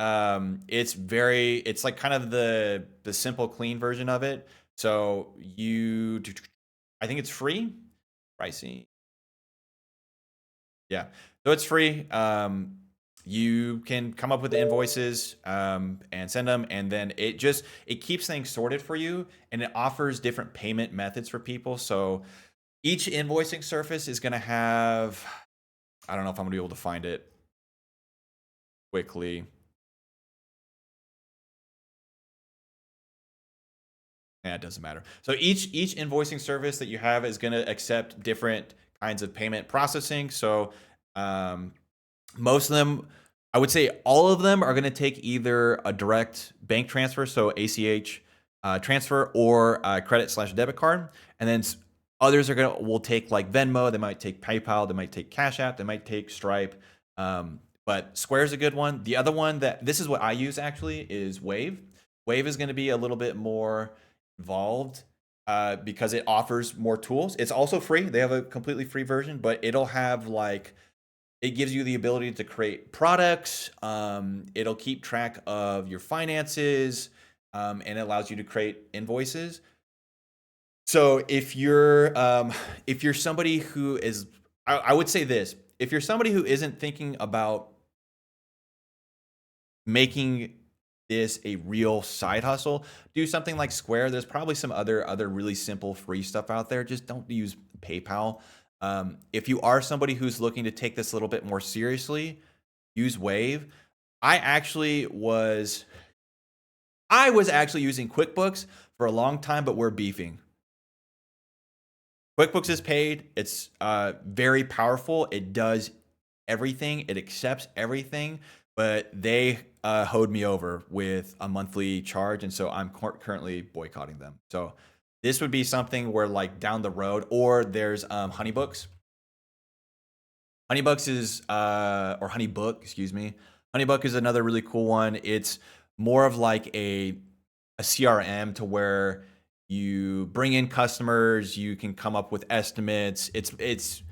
It's like kind of the simple, clean version of it. So I think it's free. Pricing. Yeah. So it's free. You can come up with the invoices and send them, and then it keeps things sorted for you, and it offers different payment methods for people. So each invoicing surface is going to have, I don't know if I'm going to be able to find it quickly. Yeah, it doesn't matter. So each invoicing service that you have is going to accept different kinds of payment processing. So most of them, I would say all of them are going to take either a direct bank transfer, so ACH transfer, or credit/debit card, and then others will take like Venmo. They might take PayPal. They might take Cash App. They might take Stripe. But Square's a good one. The other one this is what I use actually is Wave. Wave is going to be a little bit more involved because it offers more tools. It's also free. They have a completely free version, but it'll have it gives you the ability to create products. It'll keep track of your finances, and it allows you to create invoices. So if you're somebody who is, I would say this: if you're somebody who isn't thinking about making this a real side hustle, do something like Square. There's probably some other really simple free stuff out there. Just don't use PayPal. If you are somebody who's looking to take this a little bit more seriously, use Wave. I was actually using QuickBooks for a long time, but we're beefing. QuickBooks is paid. It's very powerful. It does everything. It accepts everything, but they hoed me over with a monthly charge, and so I'm currently boycotting them. So this would be something where like down the road, or there's Honeybooks. Honeybooks is or Honeybook, excuse me. Honeybook is another really cool one. It's more of like a CRM to where you bring in customers, you can come up with estimates. It's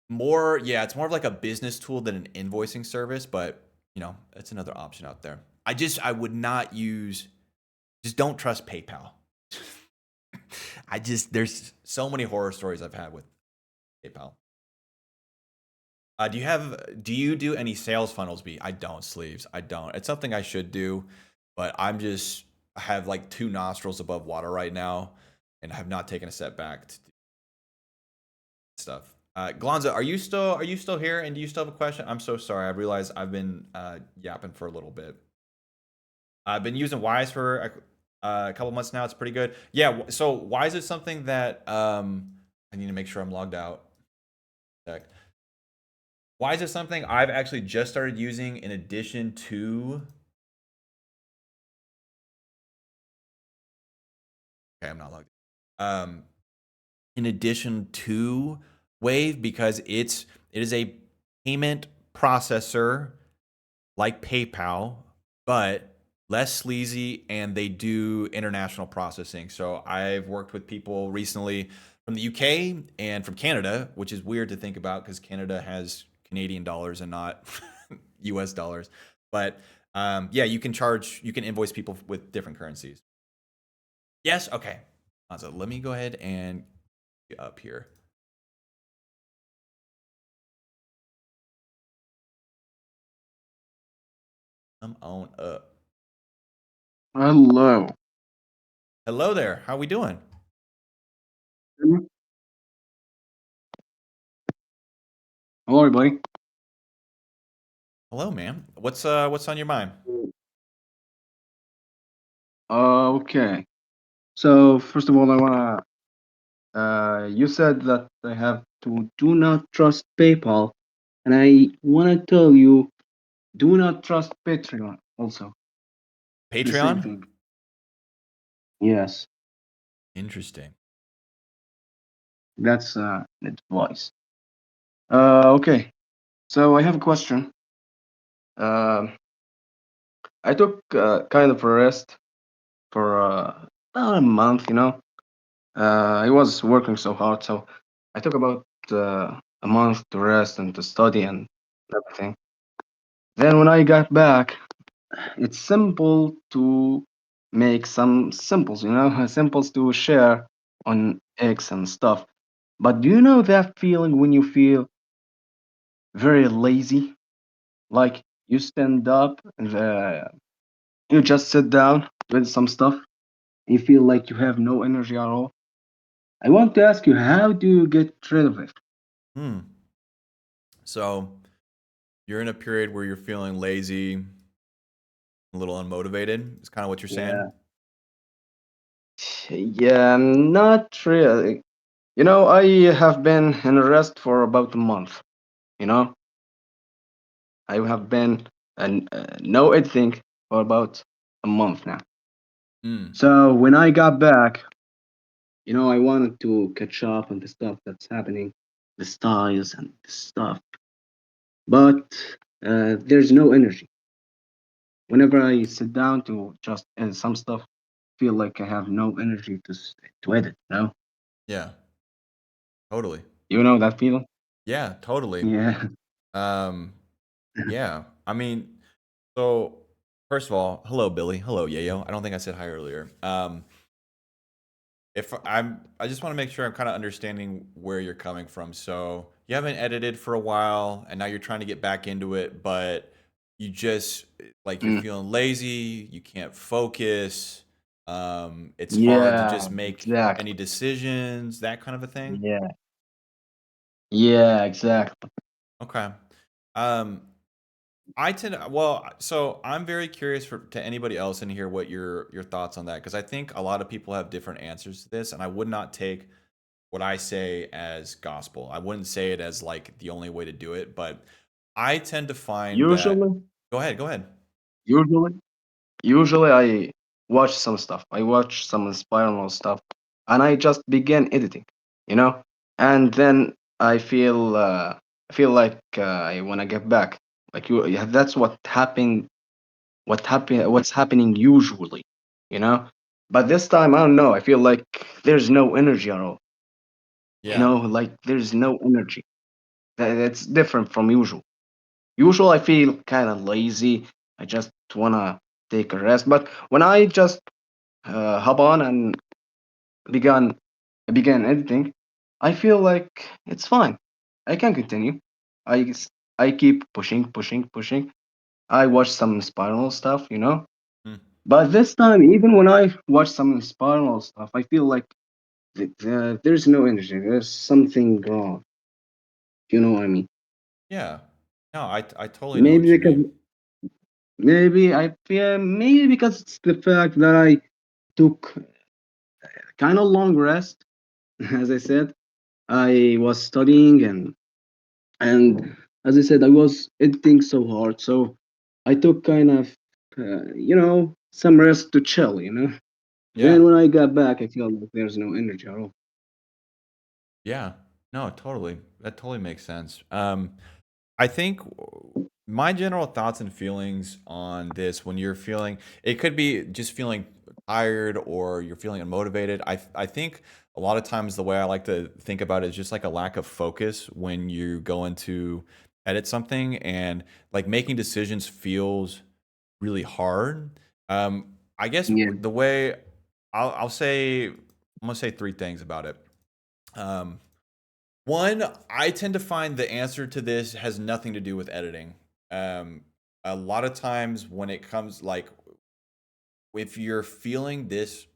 more of like a business tool than an invoicing service, but it's another option out there. I would not just don't trust PayPal. There's so many horror stories I've had with PayPal. Do you do any sales funnels, B? I don't, Sleeves. I don't. It's something I should do, but I have like 2 nostrils above water right now, and have not taken a step back to do stuff. Glonza, are you still here? And do you still have a question? I'm so sorry. I realized I've been yapping for a little bit. I've been using Wise for a couple months now. It's pretty good. Yeah. So Wise is something that I need to make sure I'm logged out. Wise is something I've actually just started using in addition to. Okay, I'm not logged in. In addition to Wave, because it is a payment processor like PayPal, but less sleazy, and they do international processing. So I've worked with people recently from the UK and from Canada, which is weird to think about because Canada has Canadian dollars and not US dollars. But yeah, you can invoice people with different currencies. Yes. Okay. So let me go ahead and get up here. Come on up. Hello. Hello there. How we doing? Hello, everybody. Hello, man. What's on your mind? Okay. So first of all, I wanna. You said that I have to do not trust PayPal, and I wanna tell you, do not trust Patreon. Also, the same Patreon? thing. Yes, Interesting. that's advice. Okay. So I have a question. Um, I took kind of a rest for about a month. I was working so hard, so I took about a month to rest and to study and everything. Then when I got back, it's simple to make some simples, simples to share on X and stuff. But do you know that feeling when you feel very lazy? Like you stand up and you just sit down with some stuff. You feel like you have no energy at all. I want to ask you, how do you get rid of it? Hmm. So you're in a period where you're feeling lazy, a little unmotivated. It's kind of what you're saying. Yeah. Yeah, not really. I have been in rest for about a month. You know, I have been and no editing for about a month now. Hmm. So when I got back, I wanted to catch up on the stuff that's happening, the styles and the stuff. But there's no energy. Whenever I sit down to just edit some stuff, feel like I have no energy to edit. Yeah. Totally. You know that feeling? Yeah. Totally. Yeah. Um. Yeah. I mean, so first of all, hello, Billy. Hello, Yayo. I don't think I said hi earlier. If I just want to make sure I'm kind of understanding where you're coming from. So you haven't edited for a while, and now you're trying to get back into it, but you just like you're Mm. feeling lazy, you can't focus. It's hard to Yeah, just make any exactly. decisions, that kind of a thing. Yeah. Yeah, exactly. Okay. Um, I tend to, well, so I'm very curious to anybody else in here what your thoughts on that, because I think a lot of people have different answers to this, and I would not take what I say as gospel. I wouldn't say it as like the only way to do it, but I tend to find that. Usually, Go ahead, go ahead. usually, usually I watch some stuff. I watch some inspirational stuff, and I just begin editing, you know. And then I feel like I want to get back. Like yeah, that's what happened. What's happening usually, you know. But this time, I don't know. I feel like there's no energy at all. Yeah, Like there's no energy. That's different from usual. Usual, I feel kind of lazy. I just wanna take a rest. But when I just hop on and began began editing, I feel like it's fine. I can continue. I keep pushing, pushing, pushing. I watch some spiral stuff. mm, But this time, even when I watch some spiral stuff, I feel like there's no energy. There's something wrong. You know what I mean? yeah. No, I totally know Maybe what you because mean. maybe because it's the fact that I took kind of long rest. As I said, I was studying and as I said, I was editing so hard, so I took kind of some rest to chill. Yeah, Then when I got back, I feel like there's no energy at all. yeah. No, totally. That totally makes sense. I think my general thoughts and feelings on this when you're feeling it could be just feeling tired or you're feeling unmotivated. I think a lot of times the way I like to think about it is just like a lack of focus when you go into edit something and like making decisions feels really hard. I guess Yeah. the way I'll say I'm gonna say three things about it. Um, one, I tend to find the answer to this has nothing to do with editing. Um, a lot of times when it comes like if you're feeling this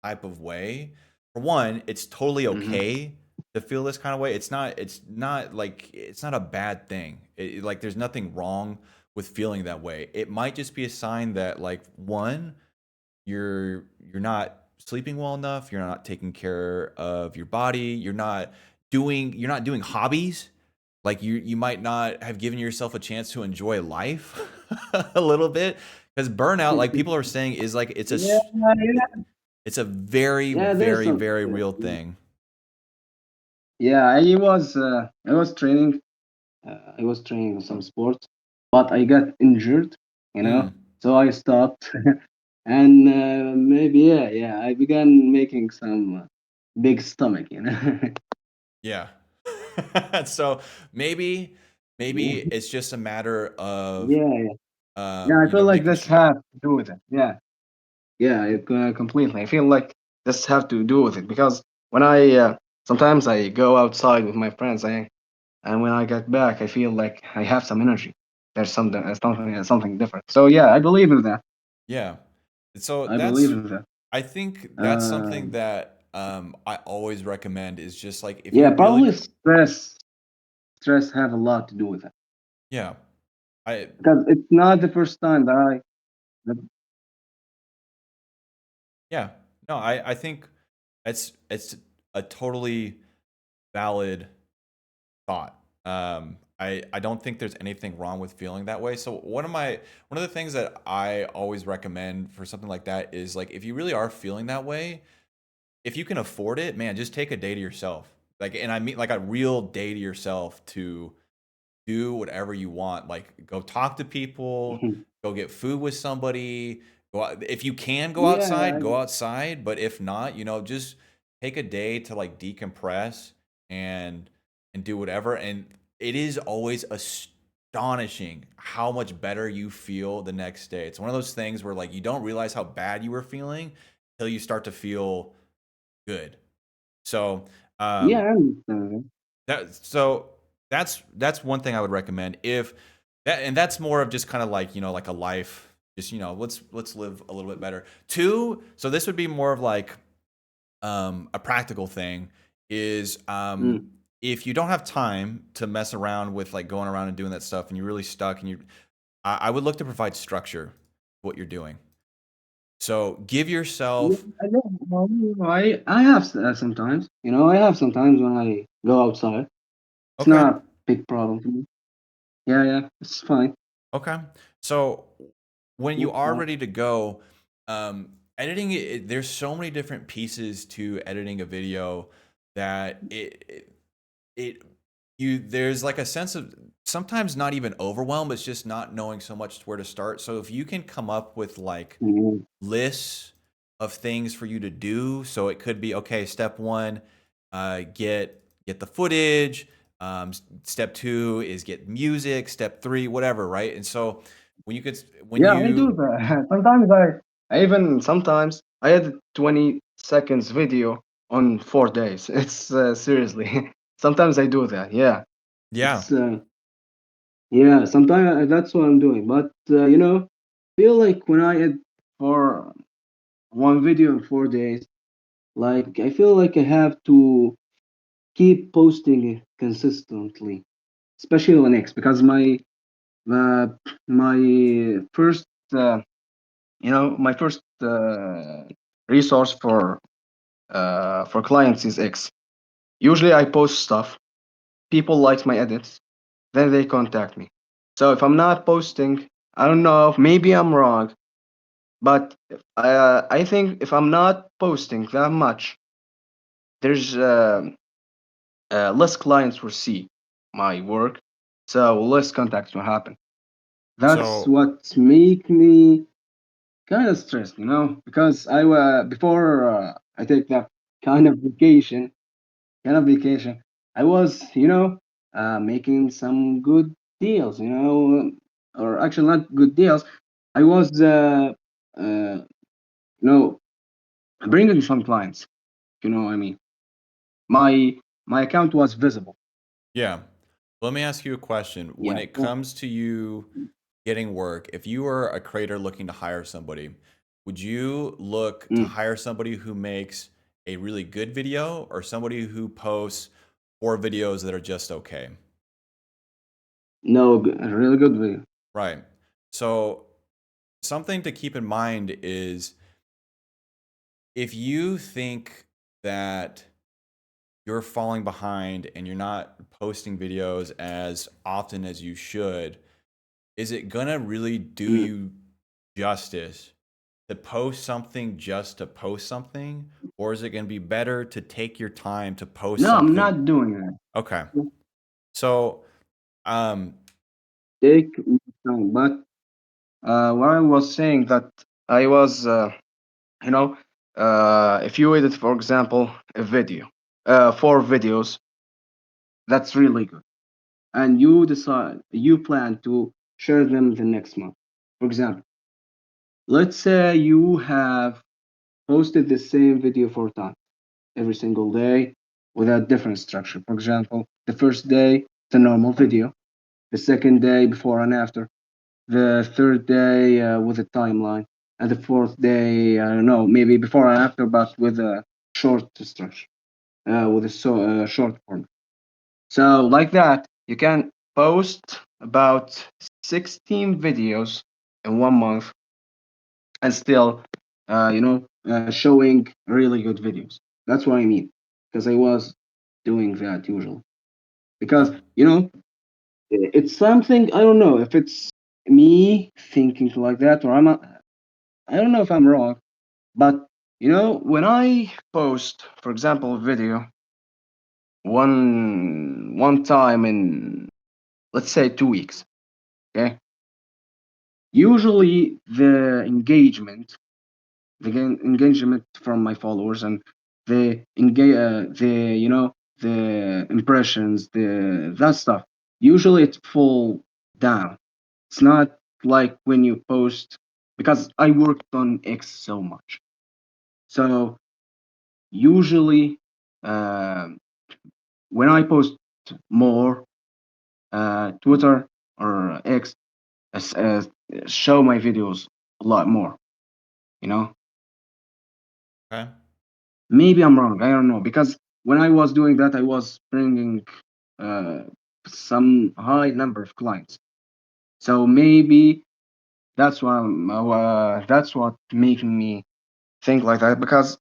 type of way, for one, it's totally Hmm. okay to feel this kind of way. It's not a bad thing. Like there's nothing wrong with feeling that way. It might just be a sign that like one, you're not sleeping well enough, you're not taking care of your body, you're not doing hobbies. Like you might not have given yourself a chance to enjoy life a little bit, because burnout, like people are saying, is like Yeah, yeah, it's a very, yeah. There's very, some. very real thing. Yeah, I was training. I was training some sports, but I got injured. You know, Mm, so I stopped, and maybe yeah, I began making some big stomach. You know. yeah. So maybe it's just a matter of Yeah, yeah. I feel like making this sure. has to do with it. Yeah, yeah, completely. I feel like this have to do with it because when I sometimes I go outside with my friends, and when I get back, I feel like I have some energy. There's something different. So yeah, I believe in that. Yeah. So I believe that's in that. I think that's something Um, that I always recommend, is just like if yeah, you're really probably stress have a lot to do with it yeah. I because it's not the first time that that, Yeah. No, I think it's a totally valid thought. I don't think there's anything wrong with feeling that way. So one of the things that I always recommend for something like that is like if you really are feeling that way, if you can afford it, man, just take a day to yourself. Like, and I mean like a real day to yourself to do whatever you want. Like go talk to people, go get food with somebody, go out. If you can yeah, go outside, but if not, just take a day to like decompress and do whatever. And it is always astonishing how much better you feel the next day. It's one of those things where like you don't realize how bad you were feeling until you start to feel good. So, yeah, um I understand. so that's one thing I would recommend. If that and that's more of just kind of like, like a life, just let's live a little bit better. Two, so this would be more of like a practical thing, is Mm. if you don't have time to mess around with like going around and doing that stuff and you're really stuck, and I would look to provide structure to what you're doing. So give Yeah, yourself I know. Well, I have sometimes. I have sometimes when I go outside. It's okay. not a big problem for me. Yeah, yeah, it's fine. Okay. So when you What's are that? ready to go, editing there's so many different pieces to editing a video that it you there's like a sense of sometimes not even overwhelm, it's just not knowing so much where to start. So if you can come up with like Mhm. lists of things for you to do, so it could be, okay, step one, get the footage. Step two is get music. Step three, whatever, right? And so when Yeah, I do you that. Sometimes I edit 20 seconds video on 4 days. It's seriously. Sometimes I do that. Yeah, yeah. it's yeah. Sometimes that's what I'm doing. But feel like when I edit for one video in 4 days, like I feel like I have to keep posting it consistently, especially on X because uh, my first my first resource for clients is X. Usually I post stuff, people like my edits, then they contact me. So if I'm not posting, I don't know, maybe I'm wrong, but I think if I'm not posting that much, there's less clients will see my work, so less contacts will happen. That's So what make me kind of stressed, because before I take that kind of vacation, I was, making some good deals, or actually not good deals. I was, you know, bringing some clients. You know what I mean? My my account was visible. yeah, let me ask you a question. When Yeah. it comes to you getting work, if you are a creator looking to hire somebody, would you look to Mm. hire somebody who makes a really good video or somebody who posts 4 videos that are just okay? No, a really good video. Right. So something to keep in mind is if you think that you're falling behind and you're not posting videos as often as you should, is it gonna really do Mm. you justice to post something just to post something? Or is it gonna be better to take your time to post No, I'm something? not doing that. Okay. So, Take my time. But what I was saying that I was, if you edit, for example, a video, 4 videos, that's really good. And you plan to share them the next month. For example, let's say you have posted the same video 4 times every single day without different structure. For example, the first day, the normal video, the second day, before and after, the third day with a timeline, and the fourth day, I don't know, maybe before and after, but with a short structure, with a short form. So like that, you can post about 16 videos in 1 month and still, showing really good videos. That's what I mean, because I was doing that usually. Because it's something I don't know if it's me thinking like that or I don't know if I'm wrong, but when I post, for example, a video one time in, let's say, 2 weeks, okay, usually the engagement from my followers and the impressions, that stuff, usually it fall down. It's not like when you post, because I worked on X so much. So usually, um, when I post more, Twitter or X show my videos a lot more. You know, okay. maybe I'm wrong. I don't know, because when I was doing that, I was bringing uh, some high number of clients. So maybe that's what making me think like that, because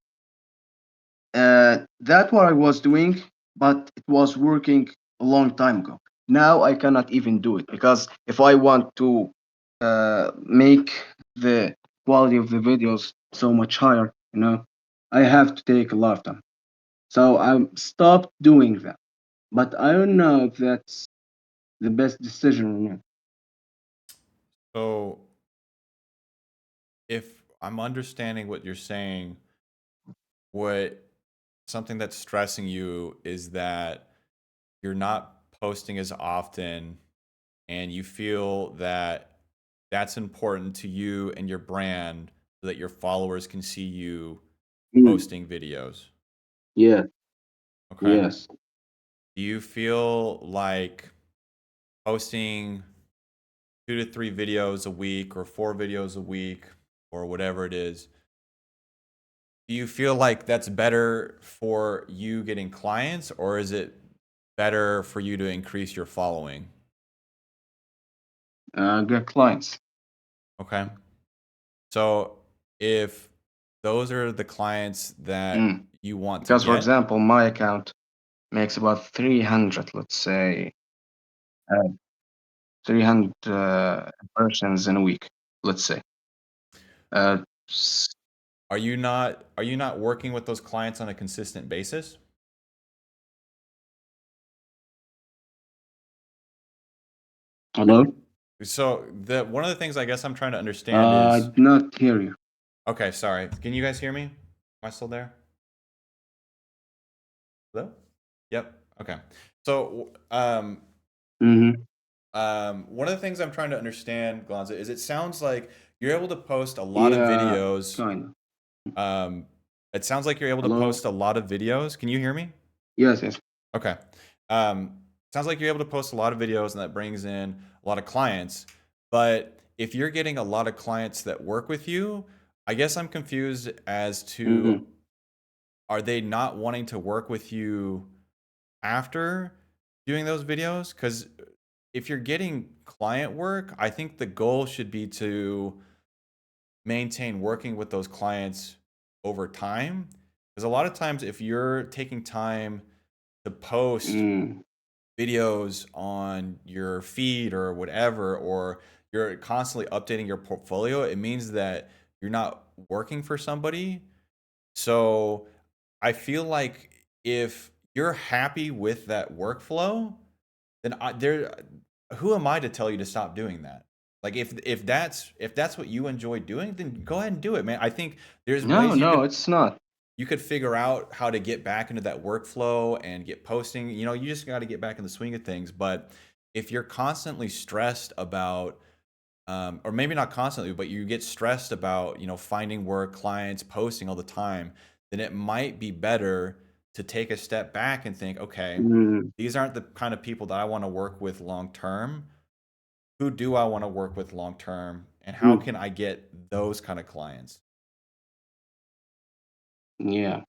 that's what I was doing, but it was working a long time ago. Now I cannot even do it, because if I want to make the quality of the videos so much higher, I have to take a lot of time. So I stopped doing that. But I don't know if that's the best decision or not. So if I'm understanding what you're saying, what something that's stressing you is that you're not posting as often and you feel that that's important to you and your brand so that your followers can see you Mm, posting videos. yeah, Okay. yes. Do you feel like posting 2 to 3 videos a week or 4 videos a week or whatever it is? Do you feel like that's better for you getting clients, or is it better for you to increase your following? Get clients. Okay. So if those are the clients that Mm. you want to Because, for get, example, my account makes about 300, let's say, uh, 300 impressions in a week, let's say. Uh, s- are you not working with those clients on a consistent basis? Hello? So the one of the things I guess I'm trying to understand I is did not hear you. okay, sorry. Can you guys hear me? Am I still there? Hello? Yep. Okay. So Mm-hmm. one of the things I'm trying to understand, Glanza, is it sounds like you're able to post a lot of Yeah, videos. kind of. Um, it sounds like you're able to Hello? post a lot of videos. Can you hear me? Yes, yes. Okay. Sounds like you're able to post a lot of videos and that brings in a lot of clients. But if you're getting a lot of clients that work with you, I guess I'm confused as to Mm-hmm. are they not wanting to work with you after doing those videos? Because if you're getting client work, I think the goal should be to maintain working with those clients over time. Because a lot of times, if you're taking time to post Mm, videos on your feed or whatever, or you're constantly updating your portfolio, it means that you're not working for somebody. So I feel like if you're happy with that workflow, then who am I to tell you to stop doing that? Like if that's what you enjoy doing, then go ahead and do it, man. I think there's no, ways no, it's not. you could figure out how to get back into that workflow and get posting. You just got to get back in the swing of things. But if you're constantly stressed about, or maybe not constantly, but you get stressed about, finding work, clients, posting all the time, then it might be better to take a step back and think, okay, Mm, these aren't the kind of people that I want to work with long term. Who do I want to work with long term? And how mm, can I get those kind of clients? yeah.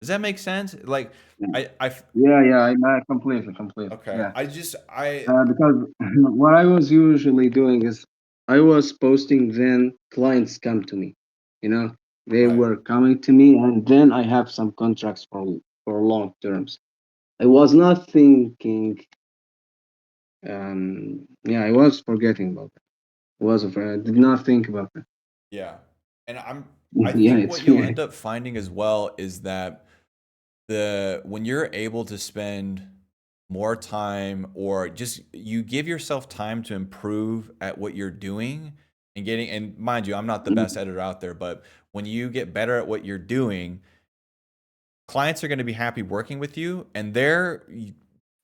Does that make sense? Like, Mm. I Yeah, yeah, completely, completely. okay. Yeah. I Because what I was usually doing is I was posting, then clients come to me. You know, they right. were coming to me, and then I have some contracts for long terms. I was not thinking. Yeah, I was forgetting about that. I did not think about that. Yeah. And I Yeah, think what it's you'll weird. end up finding as well is that when you're able to spend more time, or just you give yourself time to improve at what you're doing and getting, and mind you, I'm not the best editor out there, but when you get better at what you're doing, clients are going to be happy working with you, and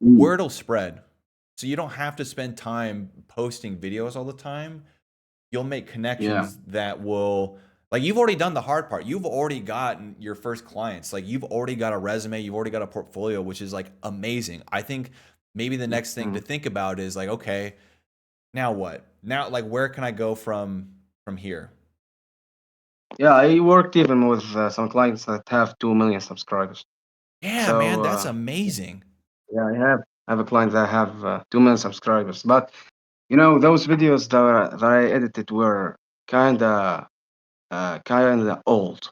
Mm, word will spread. So you don't have to spend time posting videos all the time. You'll make yeah, connections that will, like, you've already done the hard part. You've already gotten your first clients. Like, you've already got a resume, you've already got a portfolio, which is like amazing. I think maybe the next thing to mm. think about is like, okay, now what? Now, like, where can I go from here? Yeah. I worked even with some clients that have 2 million subscribers. Yeah, man, So that's amazing. yeah, I have a client that have 2 million subscribers. But those videos that I edited were kinda old.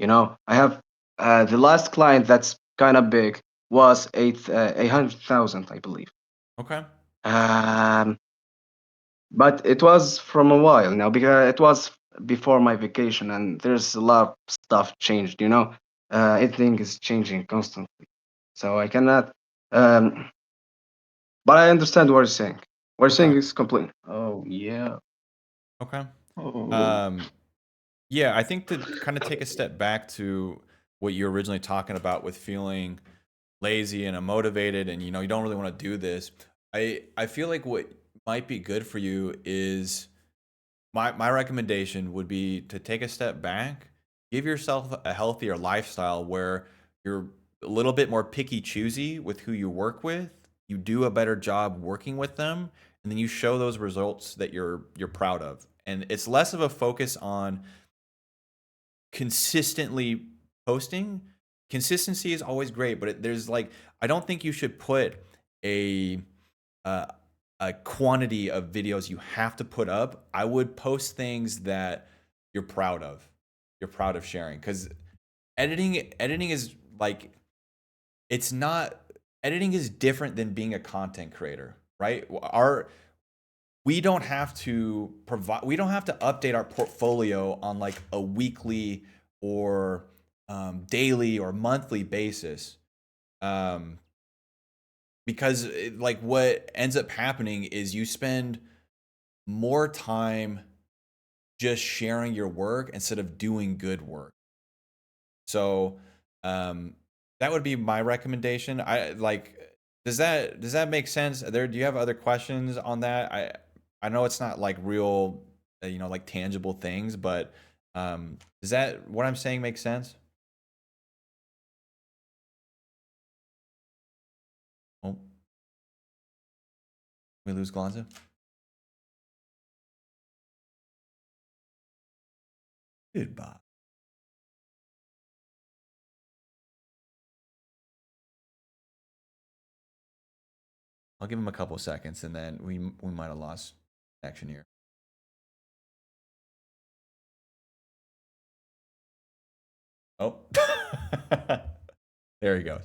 I have the last client that's kind of big was 800,000, I believe. Okay. Um, but it was from a while now because it was before my vacation, and there's a lot of stuff changed. Everything is changing constantly, so I cannot. Um, but I understand what you're saying. What you're saying Okay. is complete. Oh yeah. Okay. Oh. Um, yeah, I think to kind of take a step back to what you're originally talking about with feeling lazy and unmotivated, and you don't really want to do this. I feel like what might be good for you is, my recommendation would be to take a step back, give yourself a healthier lifestyle where you're a little bit more picky choosy with who you work with, you do a better job working with them, and then you show those results that you're proud of. And it's less of a focus on consistently posting. Consistency is always great, but there's like, I don't think you should put a uh, a quantity of videos you have to put up. I would post things that you're proud of. You're proud of sharing, because editing is like, it's not editing is different than being a content creator, right? We don't have to update our portfolio on like a weekly or daily or monthly basis, um, because like what ends up happening is you spend more time just sharing your work instead of doing good work. So um, that would be my recommendation. I like. Does that make sense? Do you have other questions on that? I know it's not like real, like tangible things, but does that what I'm saying make sense? Oh, we lose Glanza. Goodbye. I'll give him a couple seconds, and then we might have lost connection here. Oh, there he goes.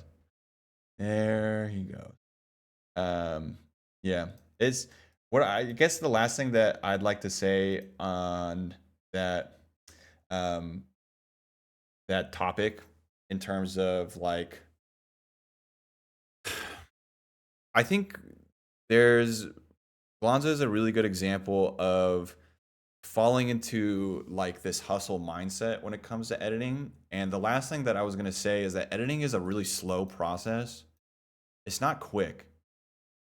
There he goes. Yeah, it's what I guess the last thing that I'd like to say on that that topic in terms of like, I think there's Lonzo is a really good example of falling into like this hustle mindset when it comes to editing. And the last thing that I was going to say is that editing is a really slow process. It's not quick.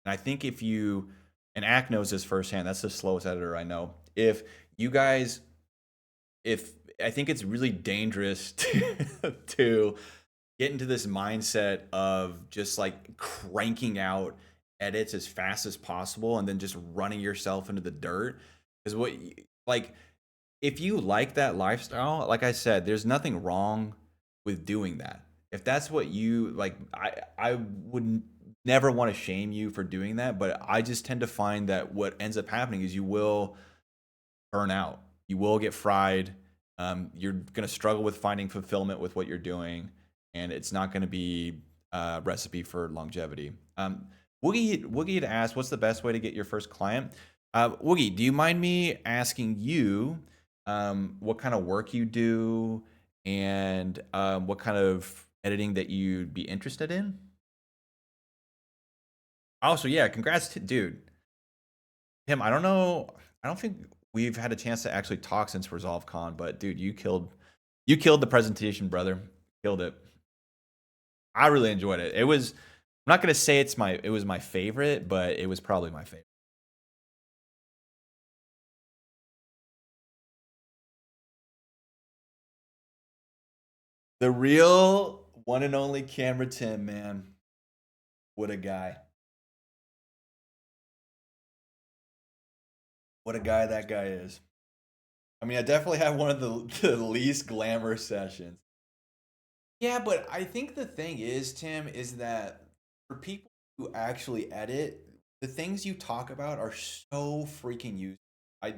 And I think if you, and Ack knows this firsthand, that's the slowest editor I know. If you guys, if I think it's really dangerous to get into this mindset of just like cranking out edits as fast as possible and then just running yourself into the dirt. Is what, like, if you like that lifestyle, like I said, there's nothing wrong with doing that. If that's what you like, I would never want to shame you for doing that, but I just tend to find that what ends up happening is you will burn out. You will get fried. You're going to struggle with finding fulfillment with what you're doing, and it's not going to be a recipe for longevity. Woogie had asked, what's the best way to get your first client? Woogie, do you mind me asking you what kind of work you do and what kind of editing that you'd be interested in? Also, yeah, congrats to dude. Tim, I don't know. I don't think we've had a chance to actually talk since ResolveCon, but dude, you killed the presentation, brother. Killed it. I really enjoyed it. It was, I'm not gonna say it was my favorite, but it was probably my favorite. The real one and only Camera Tim, man. What a guy. What a guy that guy is. I mean, I definitely have one of the least glamorous sessions. Yeah, but I think the thing is, Tim, is that for people who actually edit, the things you talk about are so freaking useful. I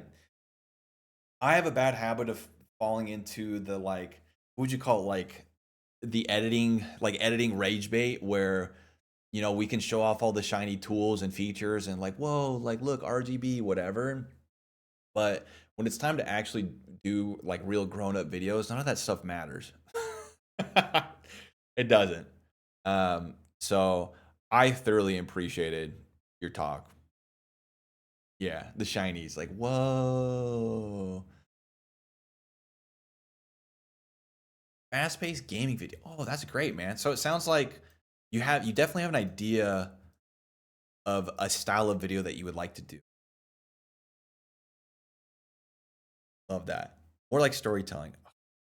I have a bad habit of falling into the like, what would you call it, like the editing rage bait where we can show off all the shiny tools and features and like, whoa, like look, RGB, whatever. But when it's time to actually do like real grown up videos, none of that stuff matters. It doesn't. So I thoroughly appreciated your talk. Yeah, the shinies, like, whoa. Fast-paced gaming video. Oh, that's great, man. So it sounds like you definitely have an idea of a style of video that you would like to do. Love that. More like storytelling.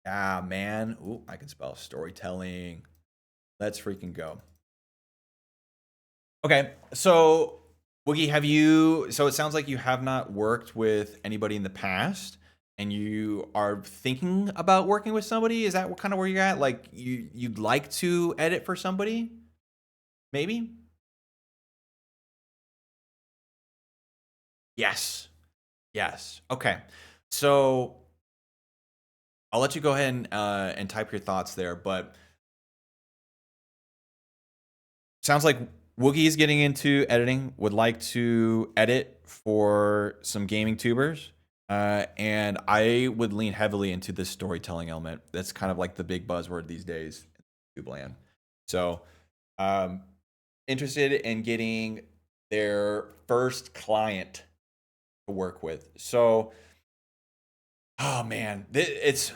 Yeah, man. Ooh, I can spell storytelling. Let's freaking go. Okay, so Woogie, so it sounds like you have not worked with anybody in the past and you are thinking about working with somebody. Is that what kind of where you're at? Like you'd like to edit for somebody? Maybe? Yes. Yes. Okay. So I'll let you go ahead and type your thoughts there, but sounds like Woogie is getting into editing, would like to edit for some gaming tubers. And I would lean heavily into this storytelling element. That's kind of like the big buzzword these days in YouTube land. So, interested in getting their first client to work with. So, oh man, it's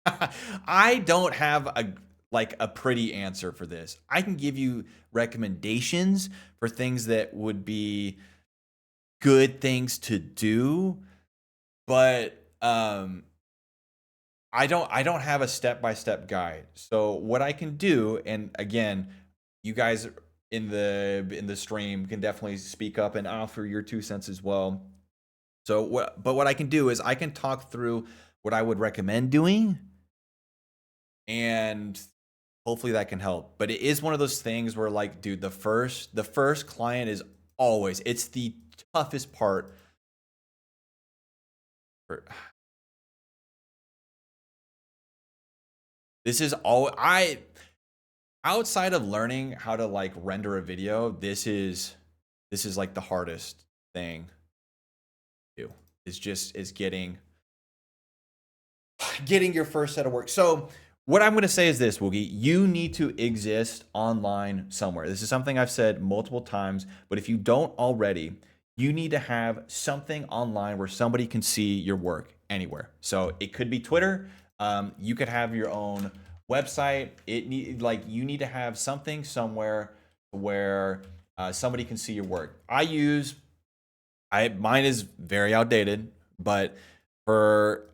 I don't have a pretty answer for this. I can give you recommendations for things that would be good things to do, but I don't have a step-by-step guide. So what I can do, and again, you guys in the stream can definitely speak up and offer your 2 cents as well. So what I can do is I can talk through what I would recommend doing, and hopefully that can help. But it is one of those things where, like, dude, the first client is always, it's the toughest part. This is all outside of learning how to like render a video, this is like the hardest thing to do. Is getting your first set of work. So what I'm going to say is this, Woogie, you need to exist online somewhere. This is something I've said multiple times, but if you don't already, you need to have something online where somebody can see your work anywhere. So it could be Twitter. You could have your own website. You need to have something somewhere where somebody can see your work. Mine is very outdated, but for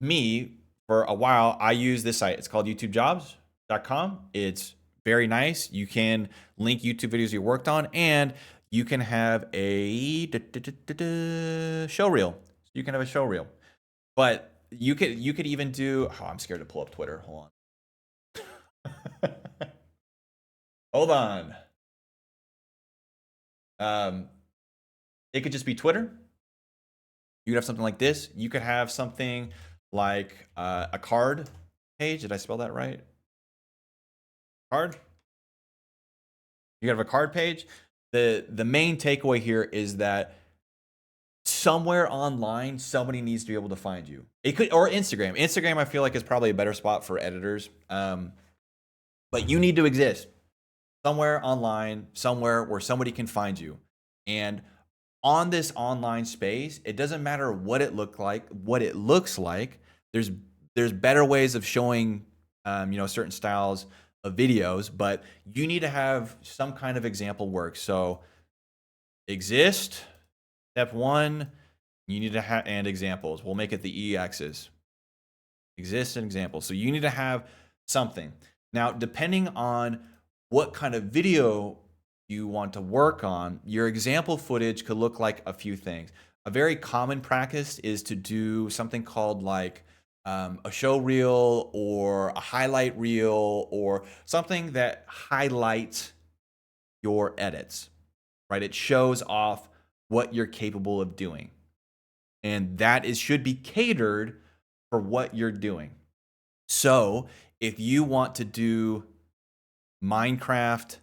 me, for a while, I use this site. It's called youtubejobs.com. It's very nice. You can link YouTube videos you worked on, and you can have a show reel. You can have a show reel. But you could even do, I'm scared to pull up Twitter. Hold on. Hold on. It could just be Twitter. You could have something like this. You could have something like a card page. Did I spell that right? Card. You have a card page. The main takeaway here is that somewhere online, somebody needs to be able to find you. It could, or Instagram. Instagram, I feel like, is probably a better spot for editors. But you need to exist somewhere online, somewhere where somebody can find you. And on this online space, it doesn't matter what it looks like. There's better ways of showing, certain styles of videos, but you need to have some kind of example work. So exist. Step 1, you need to have, and examples. We'll make it the E-axis. Exist and examples. So you need to have something. Now, depending on what kind of video you want to work on, your example footage could look like a few things. A very common practice is to do something called like a show reel or a highlight reel, or something that highlights your edits, right? It shows off what you're capable of doing. And that should be catered for what you're doing. So if you want to do Minecraft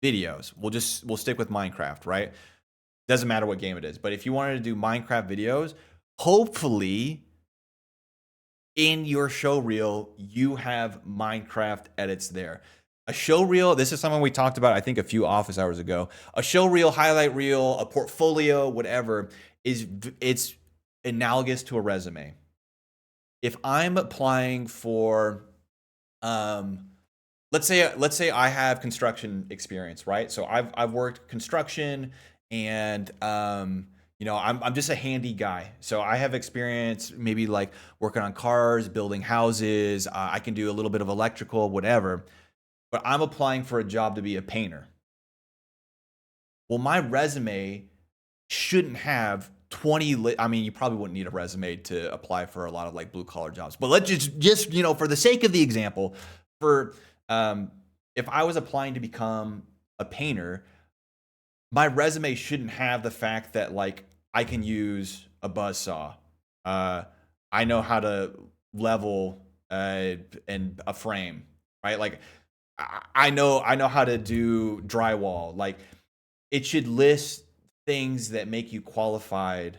videos, we'll stick with Minecraft, right? Doesn't matter what game it is, but if you wanted to do Minecraft videos, hopefully in your show reel, you have Minecraft edits there. A show reel, this is something we talked about, I think, a few office hours ago. A show reel, highlight reel, a portfolio, whatever, it's analogous to a resume. If I'm applying for, let's say I have construction experience, right? So I've worked construction, and I'm just a handy guy. So I have experience maybe like working on cars, building houses. I can do a little bit of electrical, whatever. But I'm applying for a job to be a painter. Well, my resume shouldn't have 20. I mean, you probably wouldn't need a resume to apply for a lot of like blue collar jobs. But let's just for the sake of the example, if I was applying to become a painter, my resume shouldn't have the fact that like I can use a buzzsaw. I know how to level and a frame, right? Like I know how to do drywall. Like it should list things that make you qualified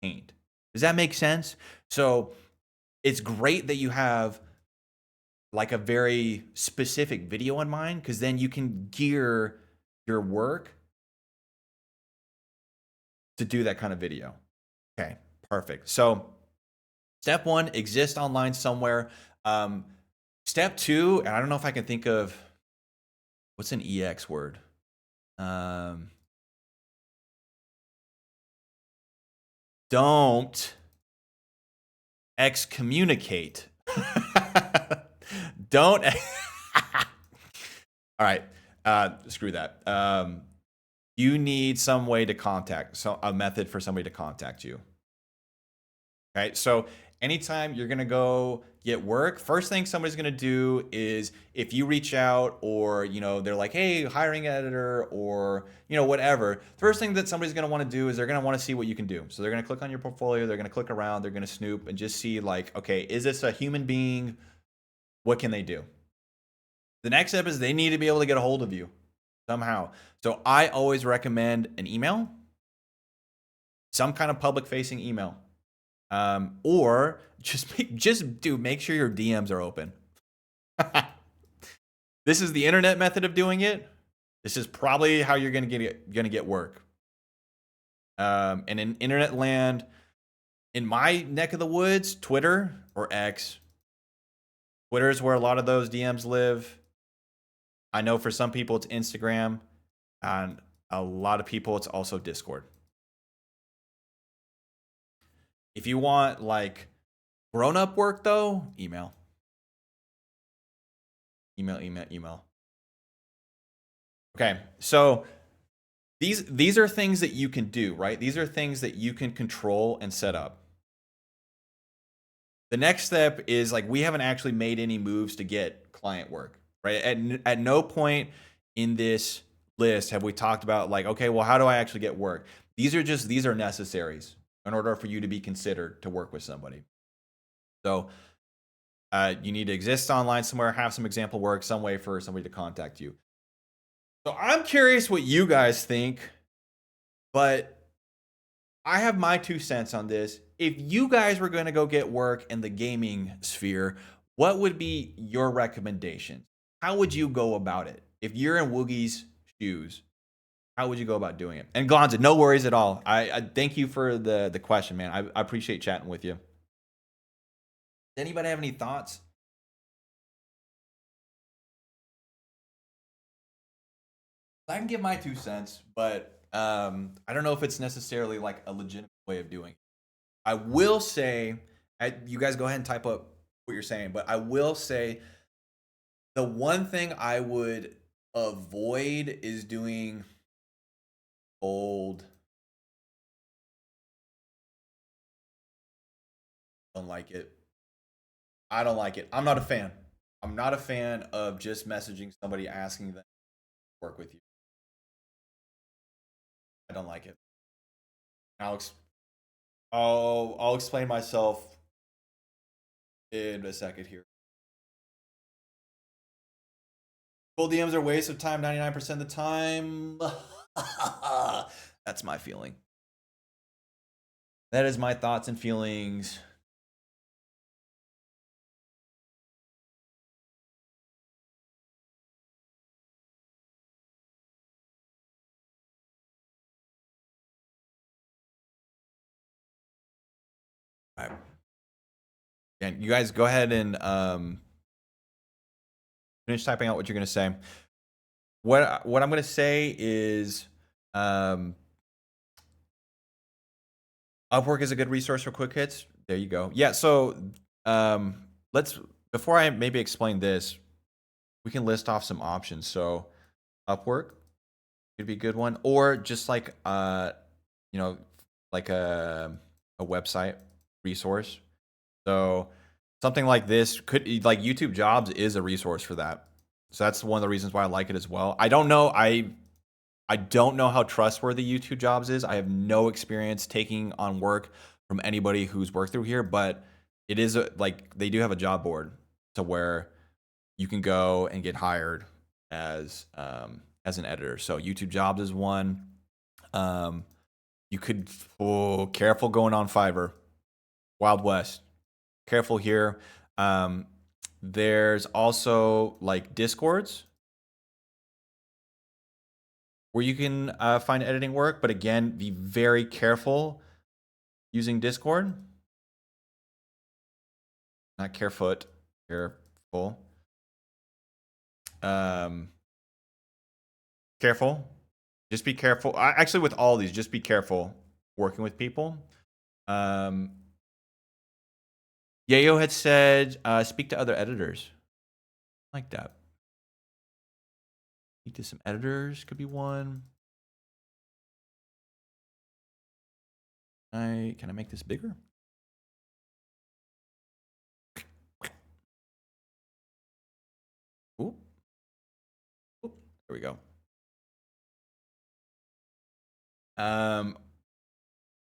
paint. Does that make sense? So it's great that you have like a very specific video in mind, because then you can gear your work to do that kind of video. Okay, perfect. So step 1, exist online somewhere. Step 2, and I don't know if I can think of, what's an EX word? Don't excommunicate. Don't. All right. Screw that. You need some way to contact, so a method for somebody to contact you. Okay. So anytime you're gonna go get work, first thing somebody's gonna do is, if you reach out, or they're like, hey, hiring editor, or whatever, first thing that somebody's gonna want to do is they're gonna want to see what you can do. So they're gonna click on your portfolio, they're gonna click around, they're gonna snoop and just see, like, okay, is this a human being? What can they do? The next step is they need to be able to get a hold of you somehow. So I always recommend an email, some kind of public facing email. Or make sure your DMs are open. This is the internet method of doing it. This is probably how you're gonna get work. And in internet land, in my neck of the woods, Twitter or X. Twitter is where a lot of those DMs live. I know for some people it's Instagram, and a lot of people it's also Discord. If you want like grown-up work though, email. Email. Okay, so these are things that you can do, right? These are things that you can control and set up. The next step is, like, we haven't actually made any moves to get client work, right? At no point in this list have we talked about, like, okay, well, how do I actually get work? These are necessaries in order for you to be considered to work with somebody. So you need to exist online somewhere, have some example work, some way for somebody to contact you. So I'm curious what you guys think, but I have my 2 cents on this. If you guys were going to go get work in the gaming sphere, what would be your recommendations? How would you go about it? If you're in Woogie's shoes, how would you go about doing it? And Gonza, no worries at all. I thank you for the question, man. I appreciate chatting with you. Does anybody have any thoughts? I can give my 2 cents, but I don't know if it's necessarily like a legitimate way of doing it. I will say, you guys go ahead and type up what you're saying, but I will say the one thing I would avoid is doing old. Don't like it. I don't like it. I'm not a fan. I'm not a fan of just messaging somebody asking them to work with you. I don't like it. I'll explain myself in a second here. Full DMs are a waste of time 99% of the time. That's my feeling. That is my thoughts and feelings. All right. And you guys go ahead and finish typing out what you're going to say. What I'm going to say is Upwork is a good resource for quick hits. There you go. Yeah, so before I maybe explain this, we can list off some options. So Upwork could be a good one, or just like like a website resource. So something like this could, like, YouTube Jobs is a resource for that. So that's one of the reasons why I like it as well. I don't know how trustworthy YouTube Jobs is. I have no experience taking on work from anybody who's worked through here, but it is like, they do have a job board to where you can go and get hired as an editor. So YouTube Jobs is one. You could, careful going on Fiverr, Wild West. Careful here. There's also like Discords where you can find editing work, but again, be very careful using Discord. Not carefoot, careful. Careful. Just be careful. Actually, with all these, just be careful working with people. Yayo had said, speak to other editors. I like that. Speak to some editors could be one. Can I make this bigger? There we go.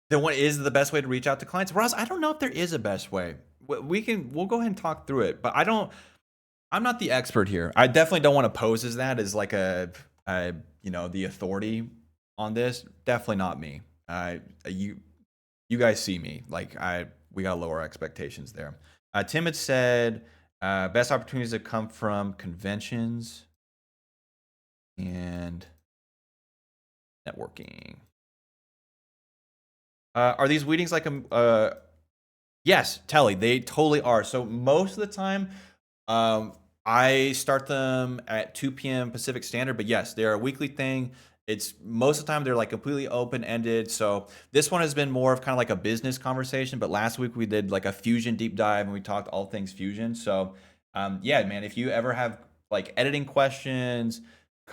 Then what is the best way to reach out to clients? Ross, I don't know if there is a best way. We'll go ahead and talk through it, but I'm not the expert here. I definitely don't want to pose as that as like a the authority on this. Definitely not me. You guys see me. Like we got to lower expectations there. Tim had said best opportunities that come from conventions and networking. Are these meetings like yes, Telly, they totally are. So most of the time, I start them at 2 p.m. Pacific Standard, but yes, they're a weekly thing. It's most of the time they're like completely open-ended. So this one has been more of kind of like a business conversation, but last week we did like a Fusion deep dive and we talked all things Fusion. So yeah, man, if you ever have like editing questions,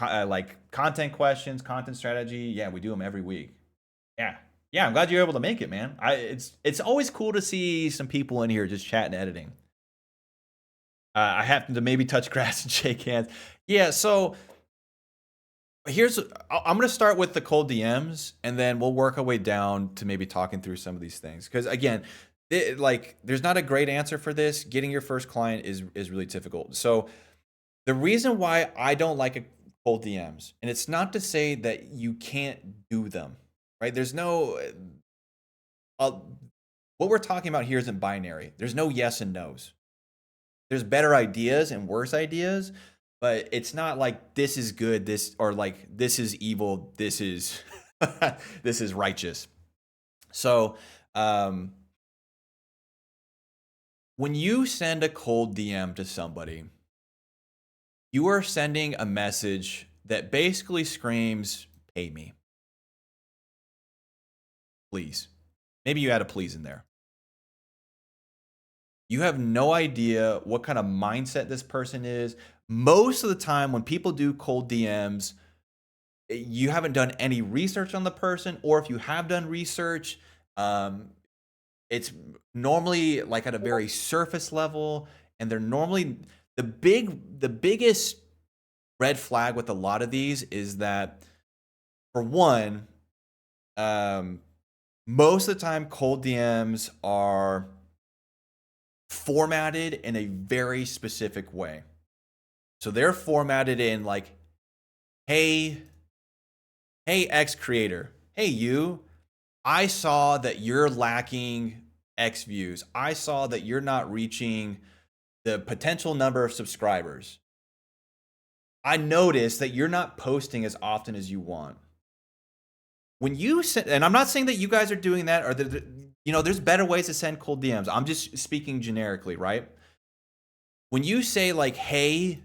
like content questions, content strategy, yeah, we do them every week. Yeah, I'm glad you're able to make it, man. It's always cool to see some people in here just chatting editing. I happen to maybe touch grass and shake hands. Yeah, so I'm gonna start with the cold DMs, and then we'll work our way down to maybe talking through some of these things. Because again, there's not a great answer for this. Getting your first client is really difficult. So the reason why I don't like a cold DMs, and it's not to say that you can't do them, right? There's no what we're talking about here isn't binary. There's no yes and no's. There's better ideas and worse ideas, but it's not like this is good, or like this is evil, this is this is righteous. So when you send a cold DM to somebody, you are sending a message that basically screams, pay me. Please. Maybe you add a please in there. You have no idea what kind of mindset this person is. Most of the time when people do cold DMs, you haven't done any research on the person, or if you have done research, it's normally like at a very surface level, and they're normally the biggest red flag with a lot of these is that, for one, most of the time cold DMs are formatted in a very specific way. So they're formatted in like, hey X creator, hey you, I saw that you're lacking X views. I saw that you're not reaching the potential number of subscribers. I noticed that you're not posting as often as you want. When you send, and I'm not saying that you guys are doing that, or there's better ways to send cold DMs. I'm just speaking generically, right? When you say like, hey,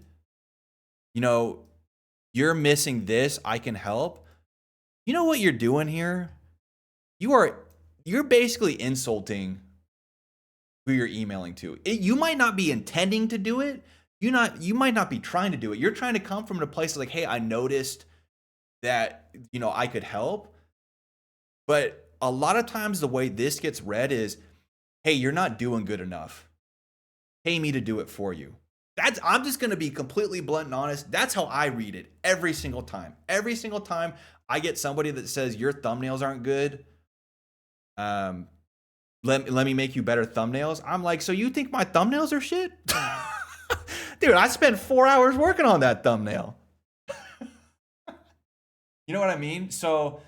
you're missing this, I can help. You know what you're doing here? You're basically insulting who you're emailing to. You might not be intending to do it. You might not be trying to do it. You're trying to come from a place like, hey, I noticed that, I could help. But a lot of times the way this gets read is, hey, you're not doing good enough. Pay me to do it for you. I'm just going to be completely blunt and honest. That's how I read it every single time. Every single time I get somebody that says your thumbnails aren't good, let me make you better thumbnails. I'm like, so you think my thumbnails are shit? Dude, I spent 4 hours working on that thumbnail. You know what I mean? So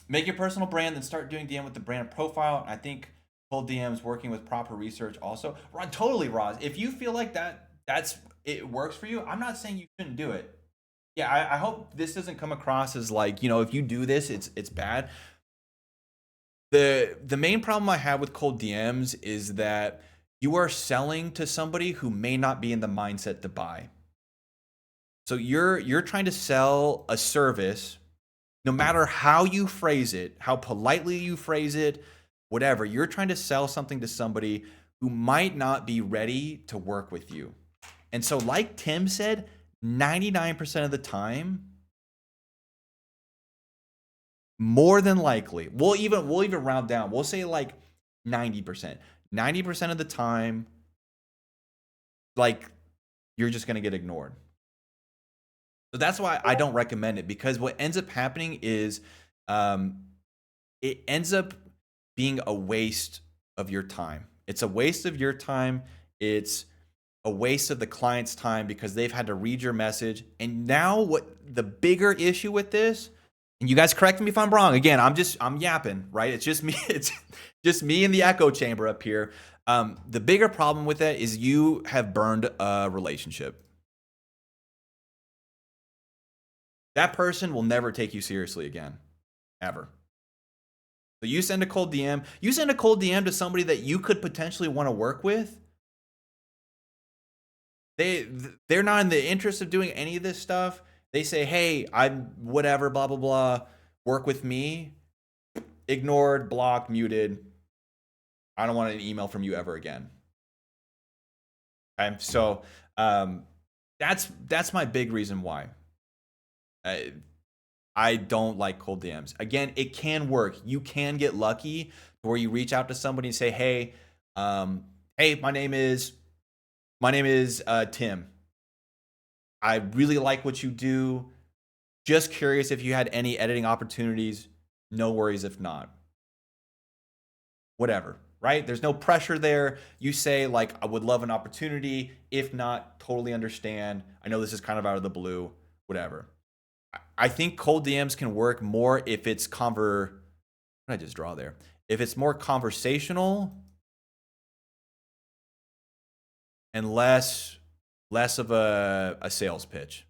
make your personal brand, then start doing DM with the brand profile. I think cold DMs working with proper research also. Totally, Roz. If you feel like it works for you, I'm not saying you shouldn't do it. Yeah, I hope this doesn't come across as like, if you do this, it's bad. The main problem I have with cold DMs is that you are selling to somebody who may not be in the mindset to buy. So you're trying to sell a service, no matter how you phrase it, how politely you phrase it, whatever. You're trying to sell something to somebody who might not be ready to work with you. And so, like Tim said, 99% of the time, more than likely, we'll even round down. We'll say like 90%. 90% of the time, like, you're just going to get ignored. So that's why I don't recommend it, because what ends up happening is it ends up being a waste of your time. It's a waste of your time. It's a waste of the client's time because they've had to read your message. And now what the bigger issue with this, and you guys correct me if I'm wrong. Again, I'm yapping, right? It's just me. It's just me in the echo chamber up here. The bigger problem with that is you have burned a relationship. That person will never take you seriously again, ever. So you send a cold DM. You send a cold DM to somebody that you could potentially want to work with. They're not in the interest of doing any of this stuff. They say, hey, I'm whatever, blah, blah, blah. Work with me. Ignored, blocked, muted. I don't want an email from you ever again. Okay, so that's my big reason why. I don't like cold DMs. Again, it can work. You can get lucky where you reach out to somebody and say, hey, hey, my name is Tim. I really like what you do. Just curious if you had any editing opportunities. No worries if not. Whatever, right? There's no pressure there. You say, like, I would love an opportunity. If not, totally understand. I know this is kind of out of the blue. Whatever. I think cold DMs can work more if it's what did I just draw there? If it's more conversational and less of a sales pitch.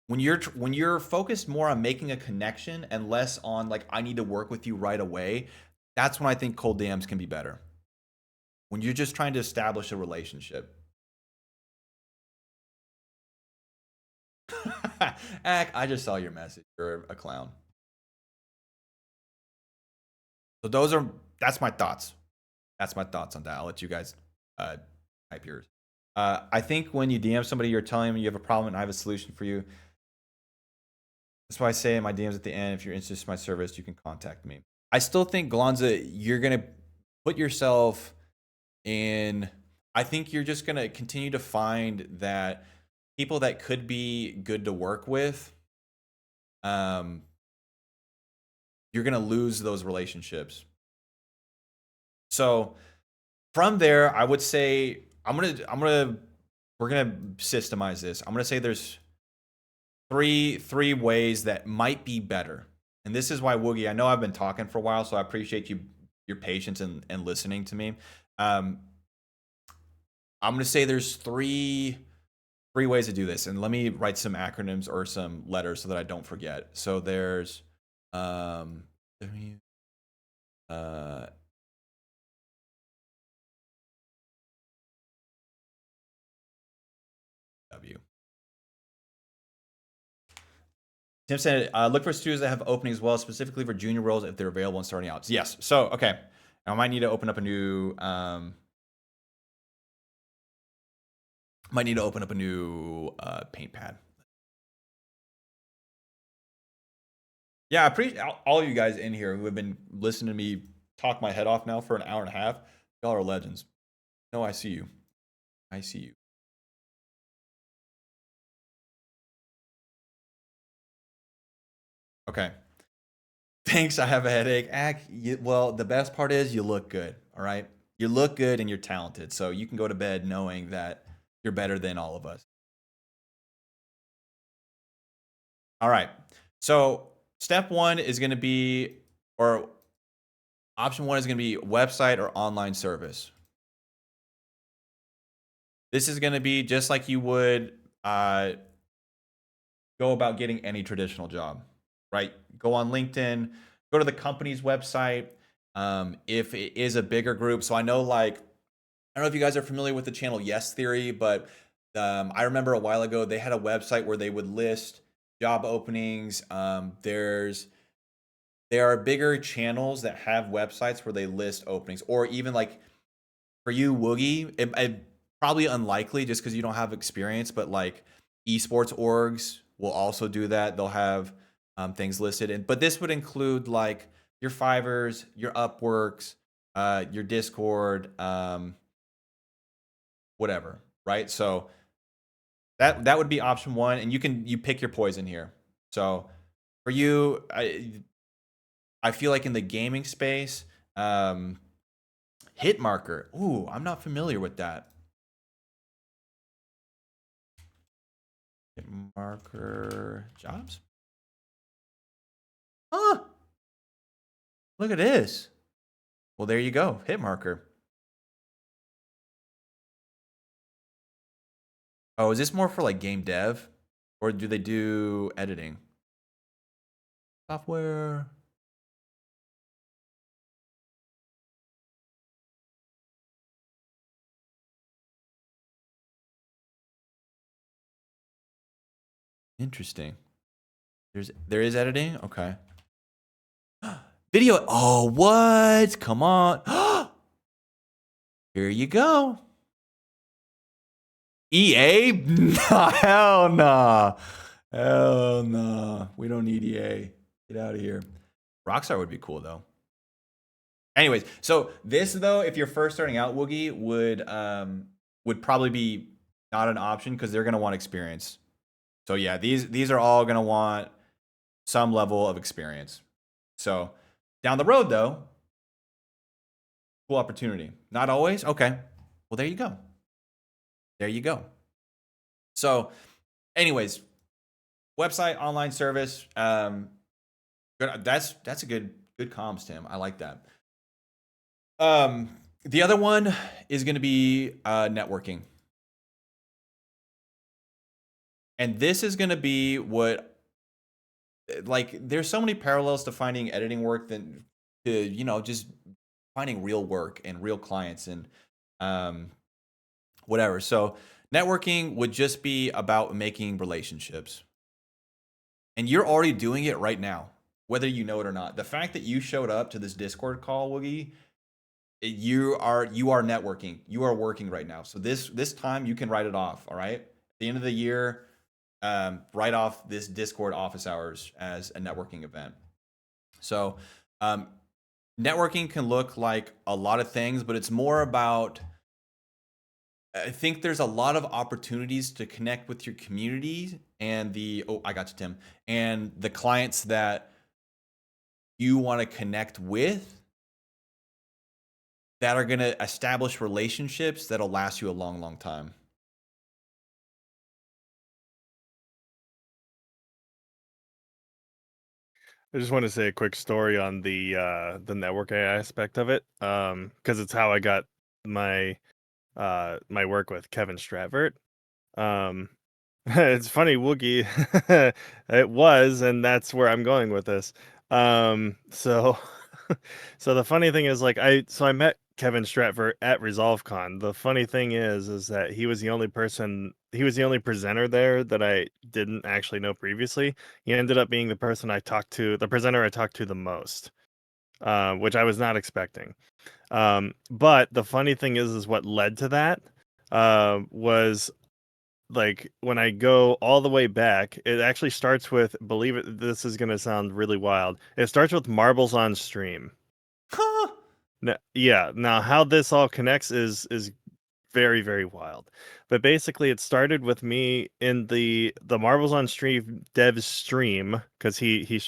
When you're focused more on making a connection and less on like, I need to work with you right away, that's when I think cold DMs can be better. When you're just trying to establish a relationship. Ack, I just saw your message. You're a clown. So that's my thoughts. That's my thoughts on that. I'll let you guys type yours. I think when you DM somebody, you're telling them you have a problem and I have a solution for you. That's why I say in my DMs at the end, if you're interested in my service, you can contact me. I still think, Galonza, you're going to put yourself in, I think you're just going to continue to find that people that could be good to work with, you're going to lose those relationships. So from there, I would say we're going to systemize this. I'm going to say there's three ways that might be better. And this is why, Woogie, I know I've been talking for a while, so I appreciate your patience and listening to me. I'm going to say there's three ways to do this. And let me write some acronyms or some letters so that I don't forget. So there's W. Tim said, look for studios that have openings as well, specifically for junior roles if they're available and starting out. Yes. So, okay. I might need to open up a new paint pad. Yeah, I appreciate all you guys in here who have been listening to me talk my head off now for an hour and a half. Y'all are legends. No, I see you. I see you. Okay. Thanks, I have a headache. Well, the best part is you look good, all right? You look good and you're talented, so you can go to bed knowing that you're better than all of us. All right. So step one is going to be, or option one is going to be website or online service. This is going to be just like you would go about getting any traditional job, right? Go on LinkedIn, go to the company's website. If it is a bigger group, so I know, like, I don't know if you guys are familiar with the channel Yes Theory, but I remember a while ago they had a website where they would list job openings. There are bigger channels that have websites where they list openings, or even like for you, Woogie, it probably unlikely just because you don't have experience, but like esports orgs will also do that. They'll have things listed, but this would include like your Fivers, your Upworks, your Discord, whatever, right? So that would be option one, and you pick your poison here. So for you, I feel like in the gaming space, hit marker. Ooh, I'm not familiar with that. Hit marker jobs. Huh. Look at this. Well, there you go. Hit marker. Oh, is this more for like game dev, or do they do editing? Software. Interesting. There is editing? Okay. Video. Oh, what? Come on. Here you go. EA? Nah, hell nah. Hell nah. We don't need EA. Get out of here. Rockstar would be cool though. Anyways, so this though, if you're first starting out, Woogie would probably be not an option because they're gonna want experience. So yeah, these are all gonna want some level of experience. So down the road though, cool opportunity. Not always? Okay. Well, there you go. There you go. So anyways, website, online service. That's a good comms, Tim. I like that. The other one is going to be networking. And this is going to be what, like, there's so many parallels to finding editing work than to, you know, just finding real work and real clients and whatever. So networking would just be about making relationships. And you're already doing it right now, whether you know it or not. The fact that you showed up to this Discord call, Woogie, you are networking. You are working right now. So this time you can write it off. All right. At the end of the year, write off this Discord office hours as a networking event. So networking can look like a lot of things, but it's more about, I think there's a lot of opportunities to connect with your community and I got you, Tim, and the clients that you want to connect with that are going to establish relationships that'll last you a long, long time. I just want to say a quick story on the network AI aspect of it, because it's how I got my my work with Kevin Stratvert. It's funny, Woogie. It was, and that's where I'm going with this. So so the funny thing is, like, I met Kevin Stratvert at ResolveCon. The funny thing is that he was the only presenter there that I didn't actually know previously. He ended up being the presenter I talked to the most, which I was not expecting. But the funny thing is what led to that was, like, when I go all the way back, it actually starts with, believe it, this is going to sound really wild. It starts with Marbles on Stream. Yeah. Now, how this all connects is very, very wild. But basically, it started with me in the Marbles on Stream dev stream, because he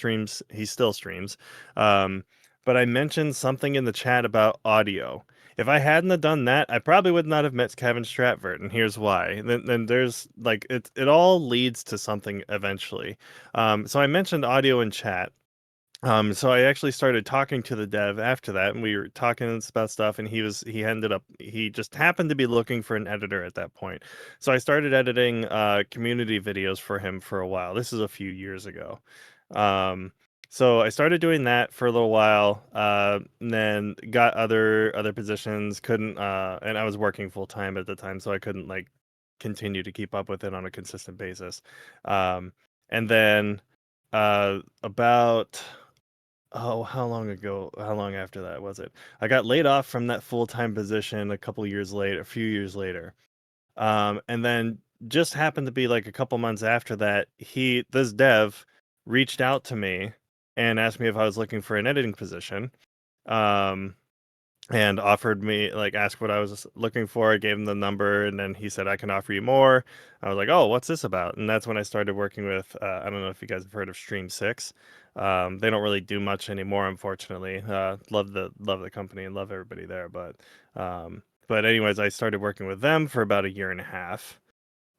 still streams. But I mentioned something in the chat about audio. If I hadn't have done that, I probably would not have met Kevin Stratvert, and here's why. Then there's, like, it all leads to something eventually. So I mentioned audio in chat. So I actually started talking to the dev after that, and we were talking about stuff, and he just happened to be looking for an editor at that point. So I started editing community videos for him for a while. This is a few years ago. So I started doing that for a little while, and then got other positions, couldn't and I was working full time at the time, so I couldn't, like, continue to keep up with it on a consistent basis. And then about how long after that was it? I got laid off from that full-time position a few years later. And then just happened to be, like, a couple months after that, this dev reached out to me and asked me if I was looking for an editing position. and offered me, like, asked what I was looking for. I gave him the number, and then he said, I can offer you more. I was like, oh, what's this about? And that's when I started working with, I don't know if you guys have heard of Stream 6. They don't really do much anymore, unfortunately. Love the company and love everybody there. But anyways, I started working with them for about a year and a half.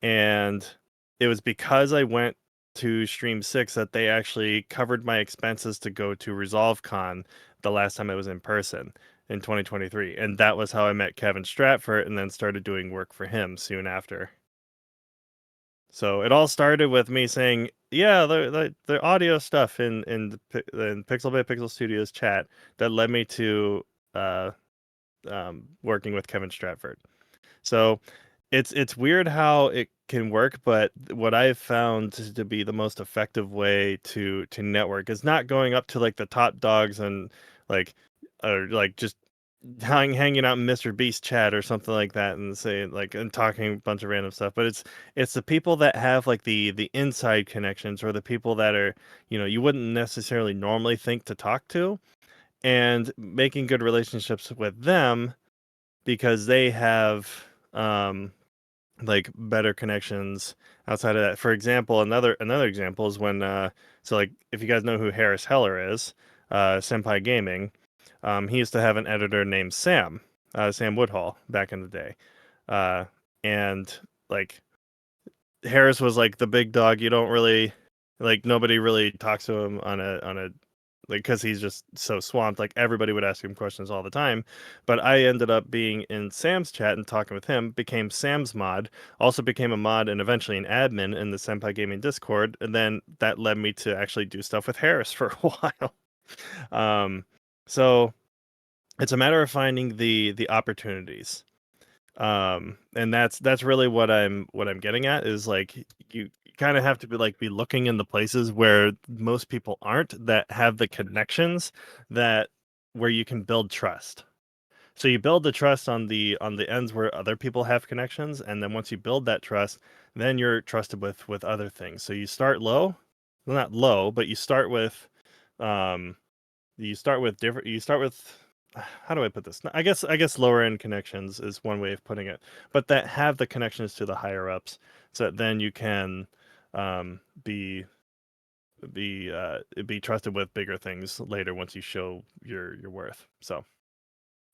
And it was because I went to Stream 6 that they actually covered my expenses to go to ResolveCon the last time I was in person in 2023. And that was how I met Kevin Stratford and then started doing work for him soon after. So it all started with me saying, yeah, the audio stuff in Pixelbit Pixel Studios chat that led me to working with Kevin Stratford. So it's weird how it can work, but what I've found to be the most effective way to network is not going up to like the top dogs and like or like just hanging out in Mr. Beast chat or something like that and saying like and talking a bunch of random stuff. But it's the people that have like the inside connections or the people that are, you wouldn't necessarily normally think to talk to, and making good relationships with them because they have like better connections outside of that. For example, another example is when so like if you guys know who Harris Heller is, Senpai Gaming, he used to have an editor named Sam Woodhall back in the day, and like Harris was like the big dog. You don't really like nobody really talks to him on a like because he's just so swamped. Like everybody would ask him questions all the time. But I ended up being in Sam's chat and talking with him, became Sam's mod, also became a mod and eventually an admin in the Senpai Gaming Discord, and then that led me to actually do stuff with Harris for a while. So it's a matter of finding the opportunities. And that's really what I'm getting at is like you kind of have to be looking in the places where most people aren't, that have the connections that where you can build trust. So you build the trust on the ends where other people have connections, and then once you build that trust, then you're trusted with other things. So you start low, well, not low, but um you start with how do I put this? I guess lower end connections is one way of putting it, but that have the connections to the higher ups, so that then you can um, be be trusted with bigger things later once you show your worth. So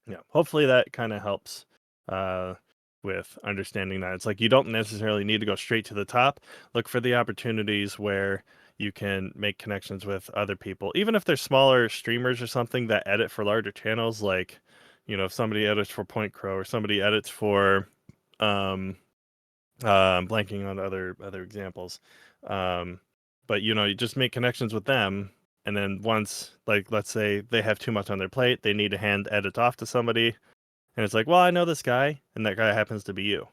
yeah, hopefully that kind of helps uh, with understanding that it's like you don't necessarily need to go straight to the top. Look for the opportunities where you can make connections with other people, even if they're smaller streamers or something that edit for larger channels. Like, if somebody edits for Point Crow or somebody edits for, I'm blanking on other examples, um, but you just make connections with them, and then once, like, let's say they have too much on their plate, they need to hand edit off to somebody, and it's like, well, I know this guy, and that guy happens to be you.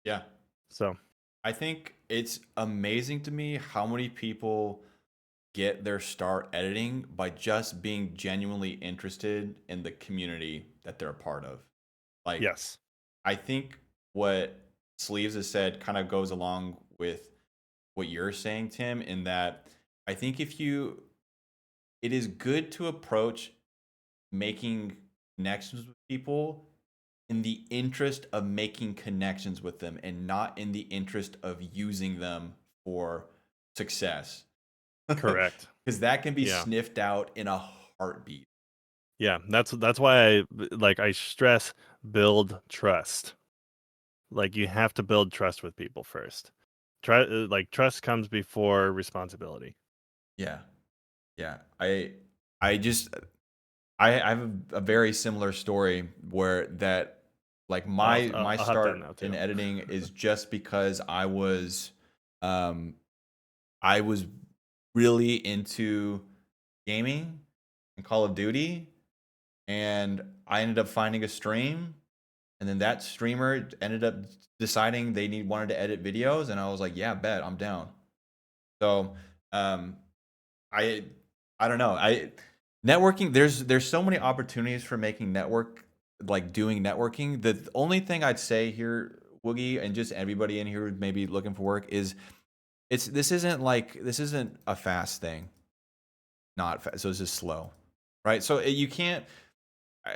Yeah. So I think it's amazing to me how many people get their start editing by just being genuinely interested in the community that they're a part of. Like, yes, I think what Sleeves has said kind of goes along with what you're saying, Tim, in that I think it is good to approach making connections with people in the interest of making connections with them and not in the interest of using them for success. correct. Because that can be Yeah. sniffed out in a heartbeat. Yeah, that's why I stress build trust. Like you have to build trust with people first. Trust comes before responsibility. Yeah. Yeah. I just I have a very similar story where that like my I'll have that start now too. in editing is just because um I was really into gaming and Call of Duty, and I ended up finding a stream, and then that streamer ended up deciding they wanted to edit videos, and I was like, yeah, bet, I'm down. So um I I don't know. I networking, there's so many opportunities for making like doing networking. The only thing I'd say here, Woogie, and just everybody in here who's maybe looking for work is this isn't a fast thing. Not fast. So it's just slow. right? So you can't.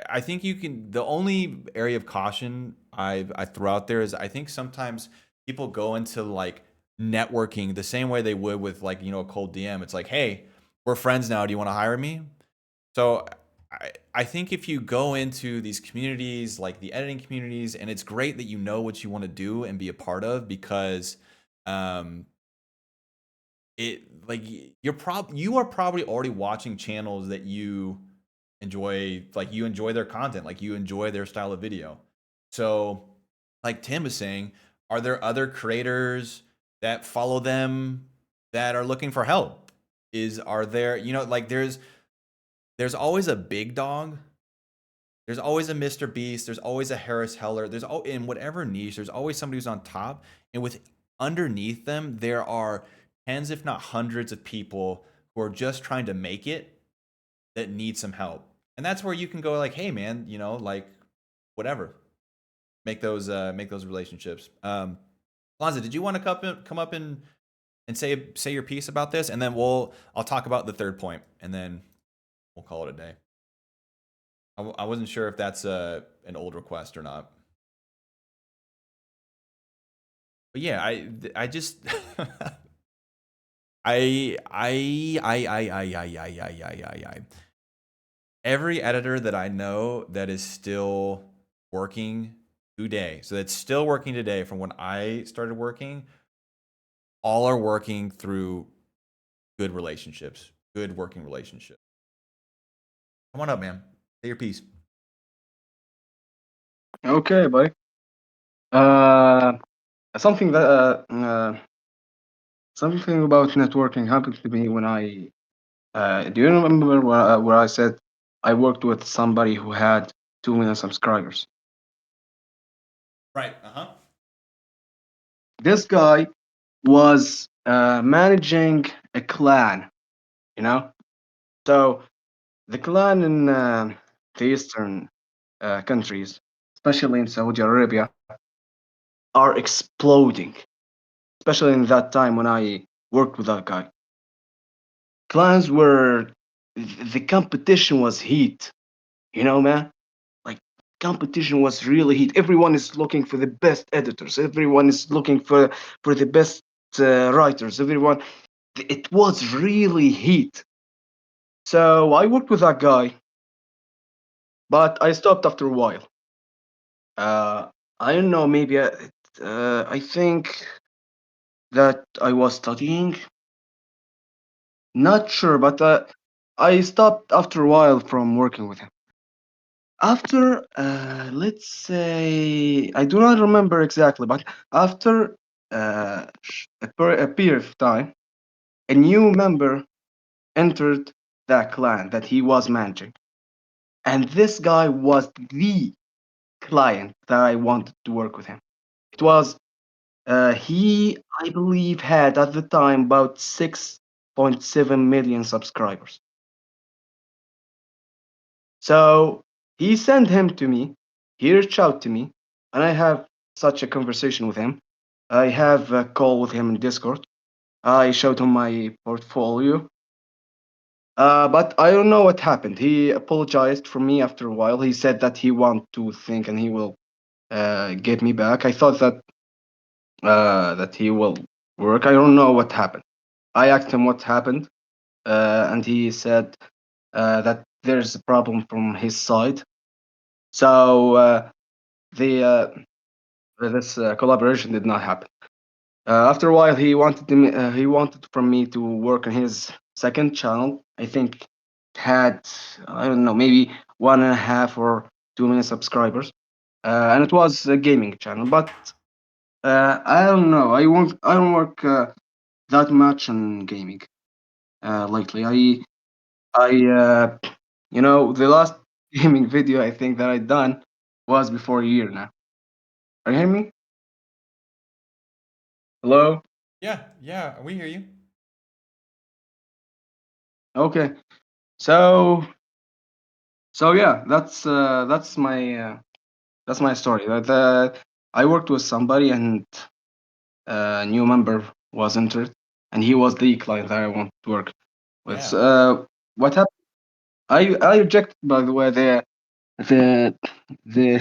I think you can. The only area of caution I throw out there is I think sometimes people go into like networking the same way they would with like a cold DM. It's like, hey, we're friends now. Do you want to hire me? So I think if you go into these communities, like the editing communities, and it's great that you know what you want to do and be a part of because um, it like you are probably already watching channels that you enjoy, like you enjoy their content, like you enjoy their style of video. So like Tim was saying, are there other creators that follow them that are looking for help? Are there, like there's always a big dog. There's always a Mr. Beast. There's always a Harris Heller. In whatever niche, there's always somebody who's on top. And with underneath them, there are tens, if not hundreds, of people who are just trying to make it that need some help. And that's where you can go like, hey man, like whatever. Make those relationships. Lanza, did you want to come up and say your piece about this? And then I'll talk about the third point and then we'll call it a day. I wasn't sure if that's an old request or not. But yeah, I just I every editor that I know that is still working today, so that's still working today from when I started working, all are working through good relationships, good working relationships. Come on up, man. Say your piece. Okay, buddy. Something that something about networking happened to me when I. Do you remember where I said I worked with somebody who had 2 million subscribers? Right. Uh-huh. This guy was managing a clan, you know. So the clan in the eastern countries, especially in Saudi Arabia, are exploding. Especially in that time when I worked with that guy, clans were the competition was heat. Man, like competition was really heat. Everyone is looking for the best editors. Everyone is looking for the best writers. Everyone, it was really heat. So I worked with that guy, but I stopped after a while. Uh, I don't know. Maybe I think that I was studying. Not sure, but I stopped after a while from working with him. After, let's say, I do not remember exactly, but after a period of time, a new member entered that clan that he was managing. And this guy was the client that I wanted to work with him. It was, he, I believe, had at the time about 6.7 million subscribers. So he sent him to me. He reached out to me, and I have such a conversation with him. I have a call with him in Discord. I showed him my portfolio, but I don't know what happened. He apologized for me after a while. He said that he want to think and he will get me back. I thought that he will work. I don't know what happened. I asked him what happened, and he said that there's a problem from his side. So the this collaboration did not happen. After a while, he wanted from me to work on his second channel. I think it had, I don't know, maybe 1.5 or 2 million subscribers, and it was a gaming channel. But I don't know. I don't work that much on gaming lately. The last gaming video I think that I done was before a year now. Are you hearing me? Hello? Yeah, we hear you. Okay. So yeah, that's my story. I worked with somebody and a new member was entered, and he was the client that I want to work with. Yeah. What happened? I rejected, by the way, the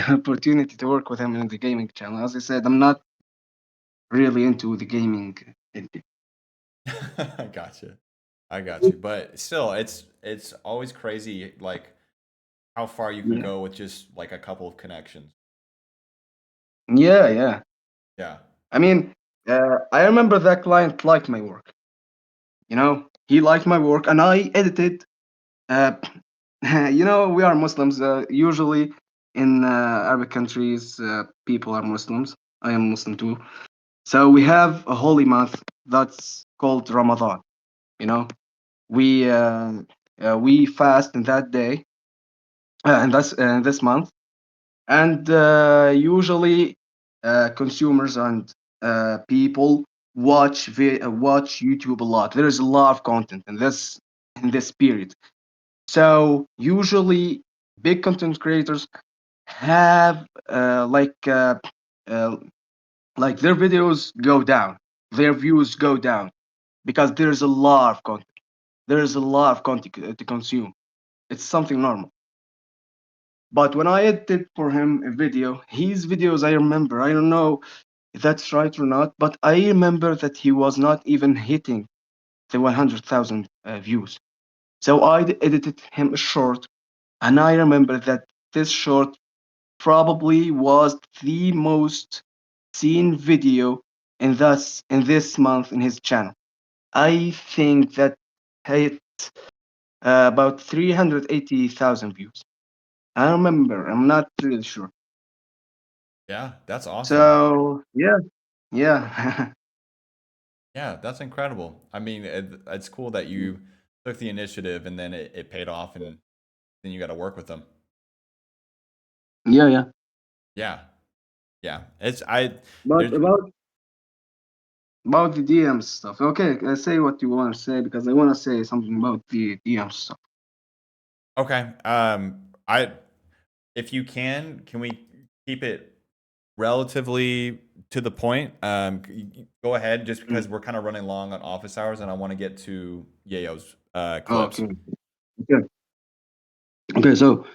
opportunity to work with him in the gaming channel. As I said, I'm not really into the gaming. I gotcha. I got you. But still, it's always crazy like how far you can Yeah, go with just like a couple of connections. yeah, yeah. Yeah. I mean, I remember that client liked my work. You know, he liked my work, and I edited. Uh, we are Muslims. Usually, in Arabic countries, people are Muslims. I am Muslim too. So we have a holy month that's called Ramadan. You know, we fast in that day, and that's this month, and usually consumers and people watch YouTube a lot. There is a lot of content in this period. So usually big content creators have uh, like their videos go down, their views go down because there's a lot of content. There is a lot of content to consume. It's something normal. But when I edited for him a video, his videos, I remember, I don't know if that's right or not, but I remember that he was not even hitting the 100,000 views. So I edited him a short, and I remember that this short probably was the most seen video in this month in his channel. I think that hit about 380,000 views. I remember. I'm not really sure. Yeah, that's awesome. So yeah, yeah, Yeah, that's incredible. I mean, it's cool that you took the initiative and then it paid off and then you got to work with them. yeah, yeah. Yeah. Yeah. It's I But there's about the DMs stuff. Okay, say what you want to say because I want to say something about the DM stuff. okay. I if you can we keep it relatively to the point? Go ahead just Mm. because we're kind of running long on office hours and I want to get to Yayo's clips. Okay, okay, okay. So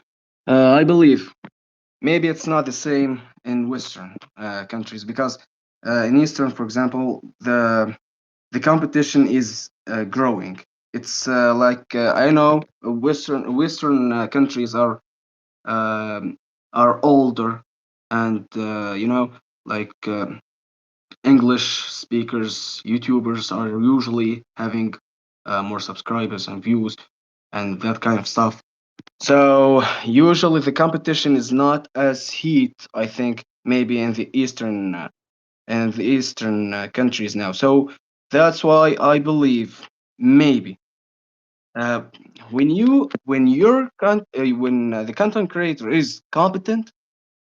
I believe maybe it's not the same in Western countries because in Eastern, for example, the competition is growing. It's I know Western countries um, are older, and like English speakers, YouTubers are usually having more subscribers and views and that kind of stuff. So usually the competition is not as heat, I think, maybe in the eastern countries now. So that's why I believe maybe uh, when the content creator is competent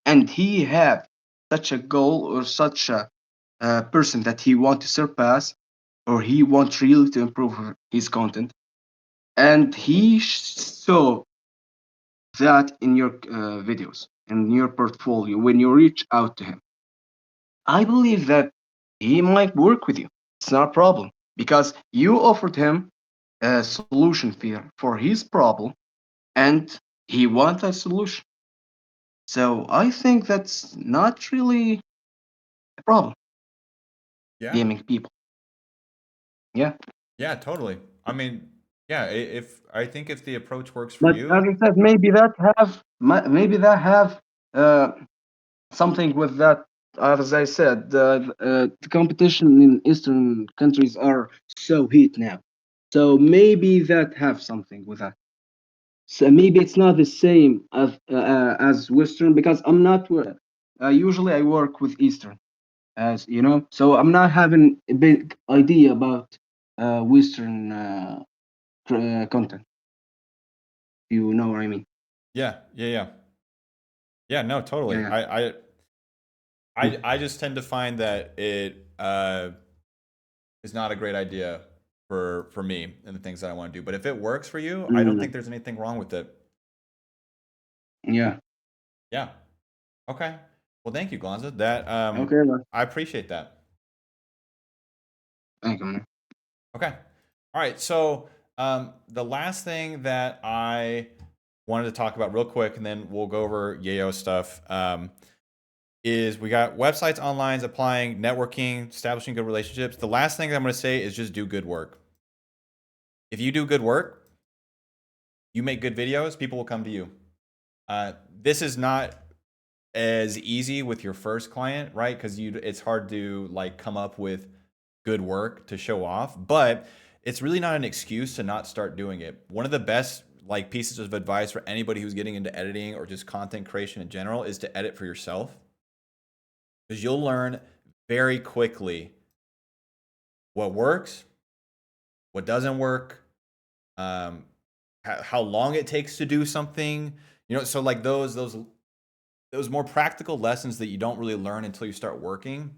and he have such a goal or such a person that he want to surpass or he want really to improve his content and he saw that in your videos in your portfolio when you reach out to him, I believe that he might work with you. It's not a problem because you offered him a solution for his problem and he wants a solution. So I think that's not really a problem, Yeah. gaming people. Yeah. Yeah, totally. I mean, yeah, if I think if the approach works for But as you, I said, maybe that have uh, something with that. As I said, the competition in Eastern countries are so heat now. So maybe that have something with that. So maybe it's not the same as Western because I'm not. Usually I work with Eastern, as you know. So I'm not having a big idea about Western content. You know what I mean? yeah, yeah, yeah. Yeah, no, Yeah, totally. yeah. I just tend to find that it is not a great idea for me and the things that I want to do. But if it works for you, I don't Mm, think there's anything wrong with it. yeah. Yeah. Okay. Well, thank you, Glanza. That Okay, man. I appreciate that. Thank you, man. Okay. All right. So The last thing that I wanted to talk about real quick, and then we'll go over Yayo stuff, is we got websites, online, applying, networking, establishing good relationships. The last thing I'm going to say is just do good work. If you do good work, you make good videos, people will come to you. This is not as easy with your first client, right? Because it's hard to like come up with good work to show off, but it's really not an excuse to not start doing it. One of the best like pieces of advice for anybody who's getting into editing or just content creation in general is to edit for yourself, because you'll learn very quickly what works, what doesn't work, how long it takes to do something, you know. So like those more practical lessons that you don't really learn until you start working,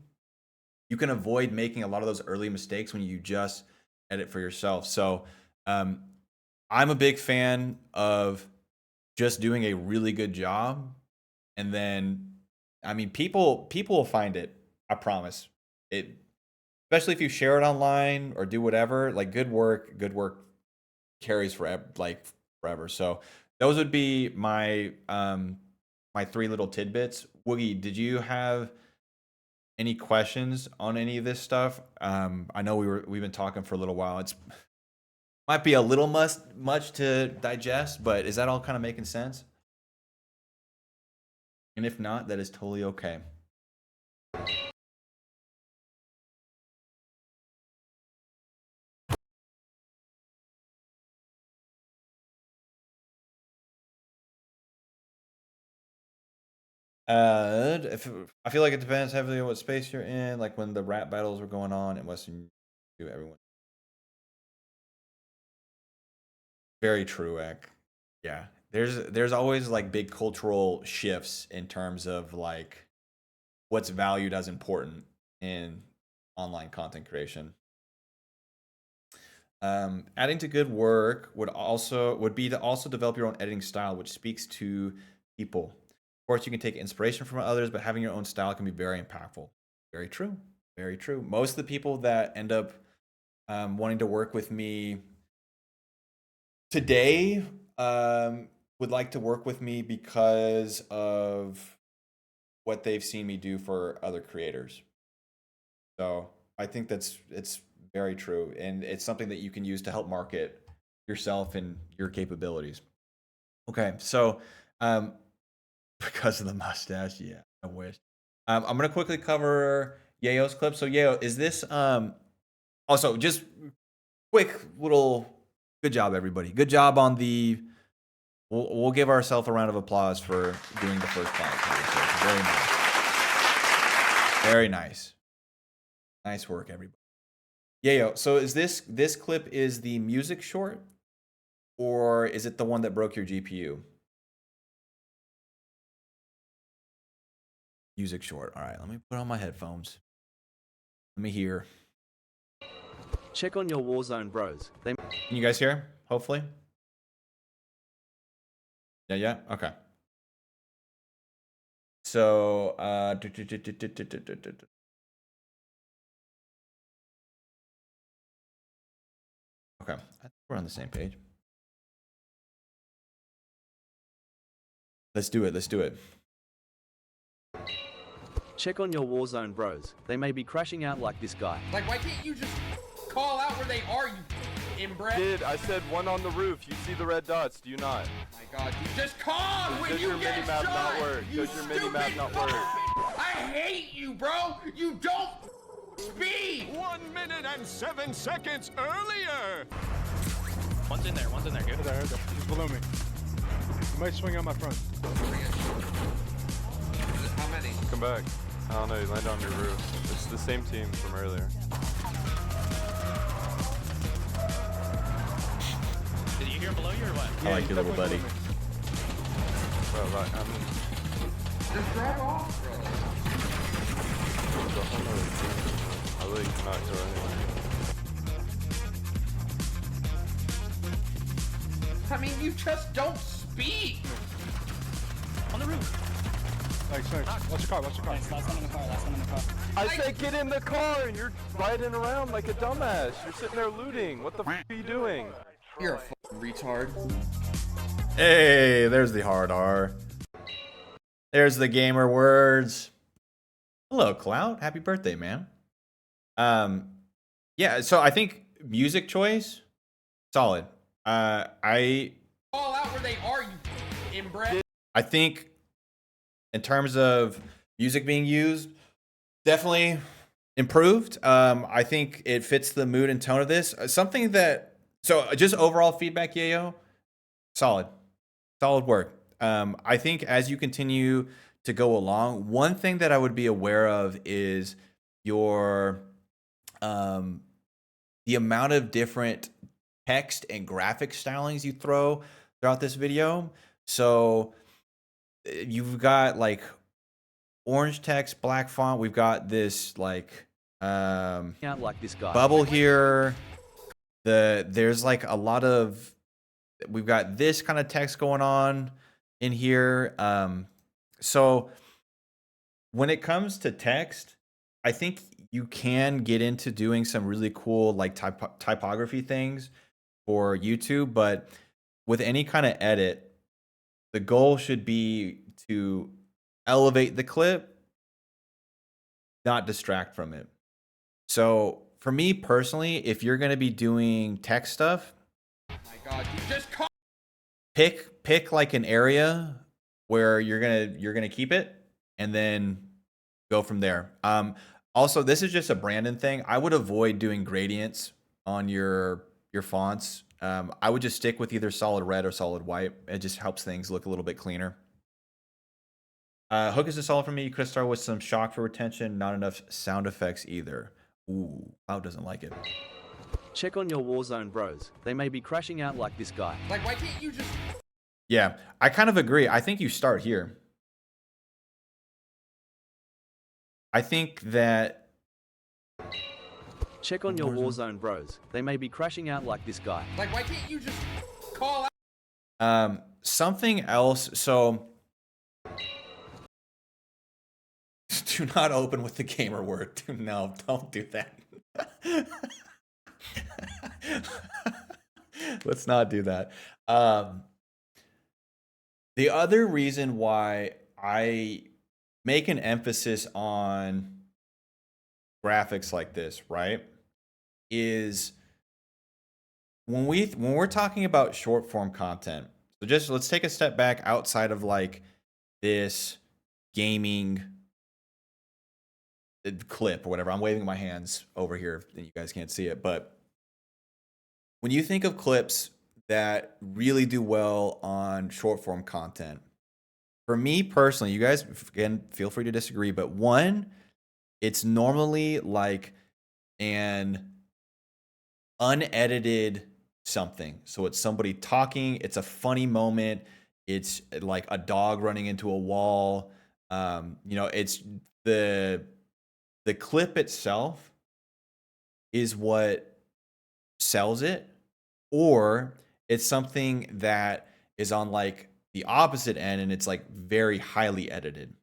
you can avoid making a lot of those early mistakes when you just edit for yourself. So I'm a big fan of just doing a really good job, and then I mean people will find it. I promise it, especially if you share it online or do whatever. Like good work carries forever. So those would be my my 3 little tidbits. Woogie, did you have any questions on any of this stuff? I know we've been talking for a little while. It's might be a little much to digest, but is that all kind of making sense? And if not, that is totally okay. I feel like it depends heavily on what space you're in. Like when the rap battles were going on in Western, everyone. Very true, Ek. Yeah, there's always like big cultural shifts in terms of like what's valued as important in online content creation. Adding to good work would be to also develop your own editing style, which speaks to people. Of course, you can take inspiration from others, but having your own style can be very impactful. Very true. Very true. Most of the people that end up wanting to work with me today would like to work with me because of what they've seen me do for other creators. So I think it's very true, and it's something that you can use to help market yourself and your capabilities. Okay, so because of the mustache, yeah, I wish. I'm gonna quickly cover Yayo's clip. So Yayo, is this also just quick little good job, everybody. Good job on the. We'll give ourselves a round of applause for doing the first client conversation. Very nice. Very nice. Nice work, everybody. Yayo, so is this clip is the music short, or is it the one that broke your GPU? Music short. All right, let me put on my headphones. Let me hear. Check on your Warzone bros. Can you guys hear? Hopefully. Yeah. Okay. So, okay, I think we're on the same page. Let's do it. Check on your Warzone bros. They may be crashing out like this guy. Like, why can't you just call out where they are, you inbred? Kid, I said one on the roof. You see the red dots, do you not? Oh my god, dude, just call when Does you your get mini-map shot! not work? You Does your mini-map not work? I hate you, bro! You don't speed! 1 minute and 7 seconds earlier! One's in there, good. There. He's below me. He might swing on my front. How many? Come back. I don't know, you landed on your roof. It's the same team from earlier. Did you hear him below you or what? I like your little buddy. Bro, like, Just drive off, bro. I really cannot go anywhere. I mean, you just don't speak! On the roof. Thanks. Watch the car. Last one in the car. I said get in the car and you're riding around like a dumbass. You're sitting there looting. What the f are you doing? You're a fucking retard. Hey, there's the hard R. There's the gamer words. Hello, Cloud. Happy birthday, man. Yeah, so I think music choice, solid. I All out where they are, you inbred. I think in terms of music being used, definitely improved. I think it fits the mood and tone of this. Something that, so just overall feedback, Yayo, solid work. I think as you continue to go along, one thing that I would be aware of is your the amount of different text and graphic stylings you throw throughout this video. So you've got like orange text, black font. We've got this like Out like this guy. bubble here. There's like a lot of, we've got this kind of text going on in here. So when it comes to text, I think you can get into doing some really cool like typography things for YouTube, but with any kind of edit, the goal should be to elevate the clip, not distract from it. So for me personally, if you're going to be doing text stuff, Oh my god, you just call. pick like an area where you're gonna keep it, and then go from there. Also, this is just a Brandon thing. I would avoid doing gradients on your fonts. I would just stick with either solid red or solid white. It just helps things look a little bit cleaner. Hook is a solid for me. You could start with some shock for retention. Not enough sound effects either. Ooh, Cloud doesn't like it. Check on your Warzone bros. They may be crashing out like this guy. Like, why can't you just? Yeah, I kind of agree. I think you start here. I think that Check on your Warzone bros. They may be crashing out like this guy. Like, why can't you just call out? something else. So do not open with the gamer word. No, don't do that. Let's not do that. The other reason why I make an emphasis on graphics like this, right, is when we're talking about short form content. So just let's take a step back outside of like this gaming clip or whatever. I'm waving my hands over here and you guys can't see it, but when you think of clips that really do well on short form content, for me personally, you guys, again, feel free to disagree, but one, it's normally like an unedited something. So it's somebody talking, it's a funny moment, it's like a dog running into a wall. It's the clip itself is what sells it, or it's something that is on like the opposite end and it's like very highly edited.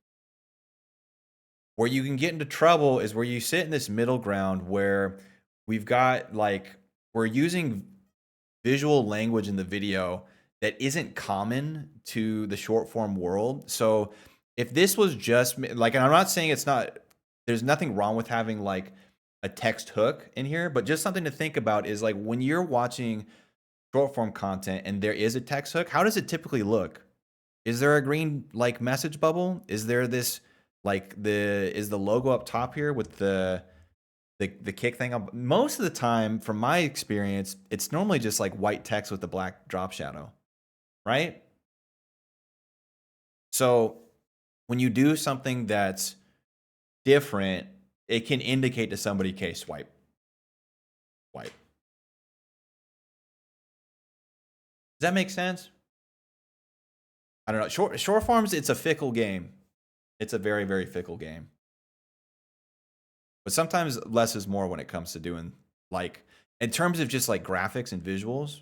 Where you can get into trouble is where you sit in this middle ground where we've got like, we're using visual language in the video that isn't common to the short form world. So if this was just like, and I'm not saying it's not, there's nothing wrong with having like a text hook in here, but just something to think about is like when you're watching short form content and there is a text hook, how does it typically look? Is there a green like message bubble? Is there this like is the logo up top here with the kick thing up? Most of the time, from my experience, it's normally just like white text with a black drop shadow, right? So when you do something that's different, it can indicate to somebody, okay, swipe. Does that make sense? I don't know. Short forms, it's a fickle game. It's a very, very fickle game. But sometimes less is more when it comes to doing, like, in terms of just like graphics and visuals.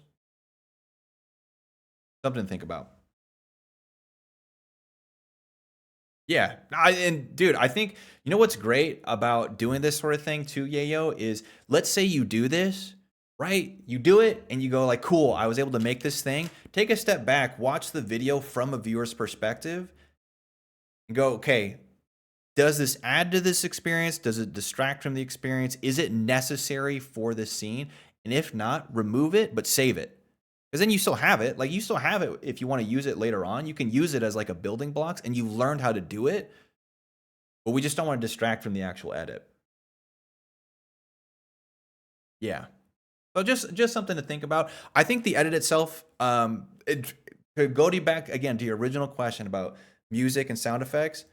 Something to think about. Yeah. Dude, I think, you know what's great about doing this sort of thing too, Yayo, is let's say you do this right? You do it and you go like, cool, I was able to make this thing. Take a step back, watch the video from a viewer's perspective and go, okay, does this add to this experience? Does it distract from the experience? Is it necessary for this scene? And if not, remove it, but save it. Because then you still have it. Like, you still have it if you want to use it later on. You can use it as like a building blocks, and you've learned how to do it. But we just don't want to distract from the actual edit. Yeah. So just something to think about. I think the edit itself, to go back again to your original question about music and sound effects.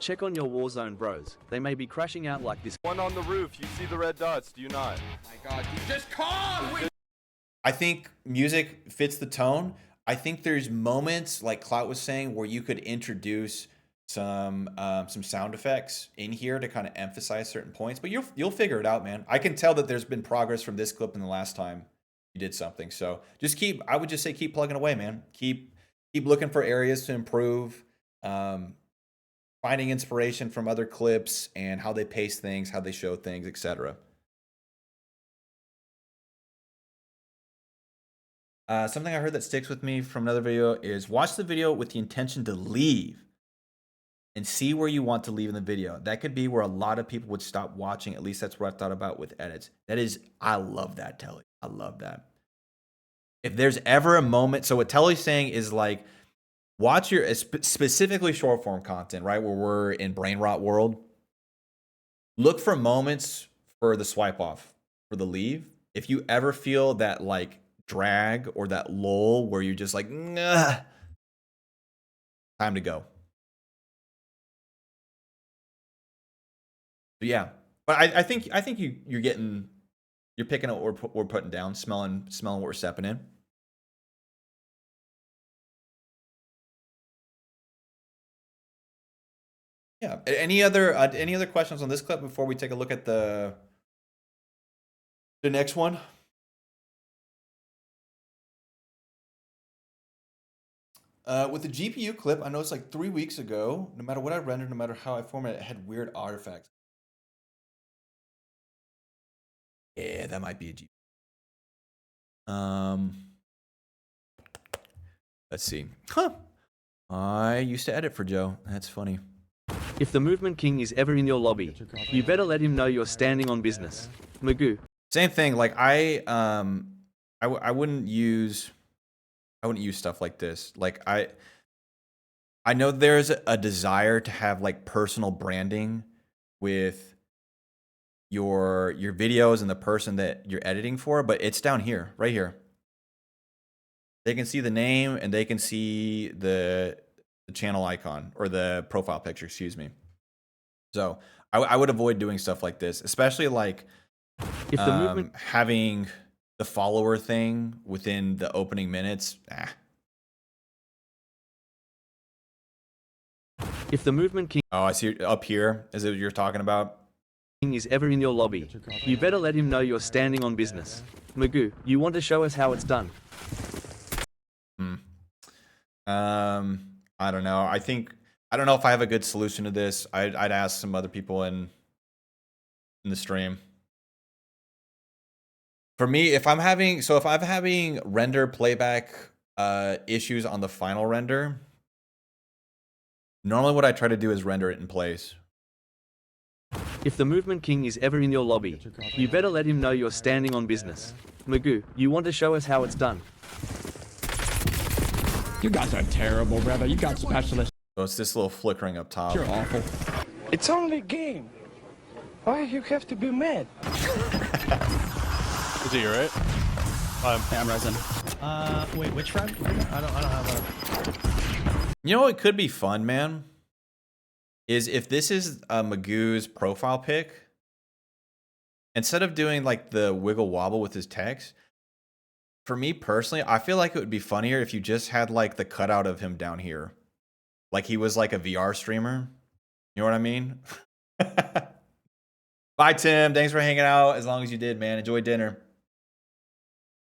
Check on your Warzone bros. They may be crashing out like this. One on the roof. You see the red dots, do you not? Oh my God, you just called! I think music fits the tone. I think there's moments, like Clout was saying, where you could introduce some sound effects in here to kind of emphasize certain points. But you'll figure it out, man. I can tell that there's been progress from this clip in the last time you did something. So I would just say keep plugging away, man. Keep looking for areas to improve. Finding inspiration from other clips and how they pace things, how they show things, etc. Something I heard that sticks with me from another video is watch the video with the intention to leave and see where you want to leave in the video. That could be where a lot of people would stop watching. At least that's what I thought about with edits. I love that, Telly. I love that. If there's ever a moment, so what Telly's saying is like, watch your specifically short form content, right? Where we're in brain rot world. Look for moments for the swipe off, for the leave. If you ever feel that like drag or that lull where you're just like, nah, time to go. But yeah, but I think you're picking up what we're putting down, smelling what we're stepping in. Yeah. Any other questions on this clip before we take a look at the next one? With the GPU clip, I noticed like 3 weeks ago, no matter what I rendered, no matter how I format it had weird artifacts. Yeah, that might be a GPU. Let's see. Huh. I used to edit for Joe. That's funny. If the Movement King is ever in your lobby, you better let him know you're standing on business. Magoo. Same thing. Like I wouldn't use stuff like this. Like I know there's a desire to have like personal branding with your videos and the person that you're editing for, but it's down here, right here. They can see the name and they can see the channel icon or the profile picture, excuse me. So I would avoid doing stuff like this, especially like if the movement having the follower thing within the opening minutes. If the Movement King I see up here. Is it what you're talking about? Is ever in your lobby, you better let him know you're standing on business. Magoo, you want to show us how it's done? I don't know. I don't know if I have a good solution to this. I'd ask some other people in the stream. For me, if I'm having render playback issues on the final render, normally what I try to do is render it in place. If the Movement King is ever in your lobby, you better let him know you're standing on business. Magoo, you want to show us how it's done? You guys are terrible, brother. You got specialists. So it's this little flickering up top. You're awful. It's only a game. Why you have to be mad? Is it you, right? Yeah, I'm resin. Wait, which friend? I don't have a... You know what could be fun, man? Is if this is Magoo's profile pic, instead of doing like the wiggle wobble with his text, for me personally, I feel like it would be funnier if you just had like the cutout of him down here. Like he was like a VR streamer. You know what I mean? Bye, Tim. Thanks for hanging out. As long as you did, man. Enjoy dinner.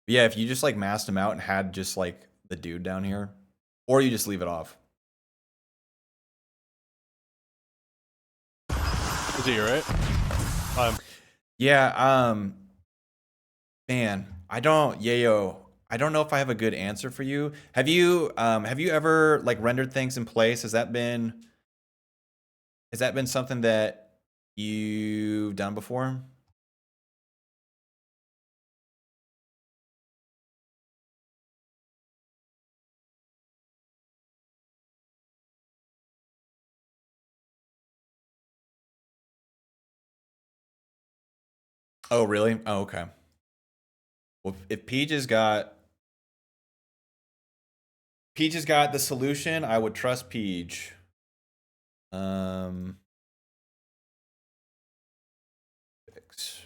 But yeah, if you just like masked him out and had just like the dude down here, or you just leave it off. Is it you, right? Yeah, man, I don't, Yayo. I don't know if I have a good answer for you. Have you ever like rendered things in place? Has that been something that you've done before? Oh, really? Oh, okay. Well, if Peach has got the solution, I would trust Peach. Fix.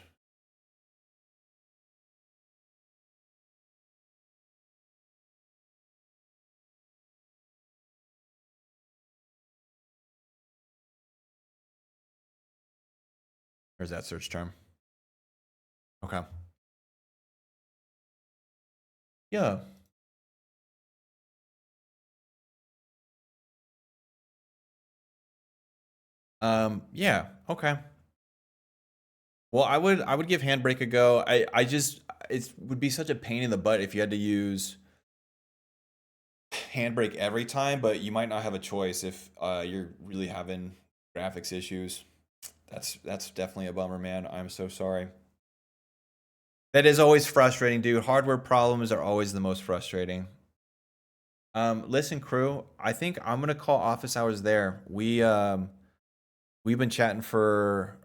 Where's that search term? Okay. Yeah. Yeah. Okay. Well, I would give Handbrake a go. I just it would be such a pain in the butt if you had to use Handbrake every time, but you might not have a choice if you're really having graphics issues. That's definitely a bummer, man. I'm so sorry. That is always frustrating, dude. Hardware problems are always the most frustrating. Listen, crew, I think I'm gonna call office hours there. We've been chatting for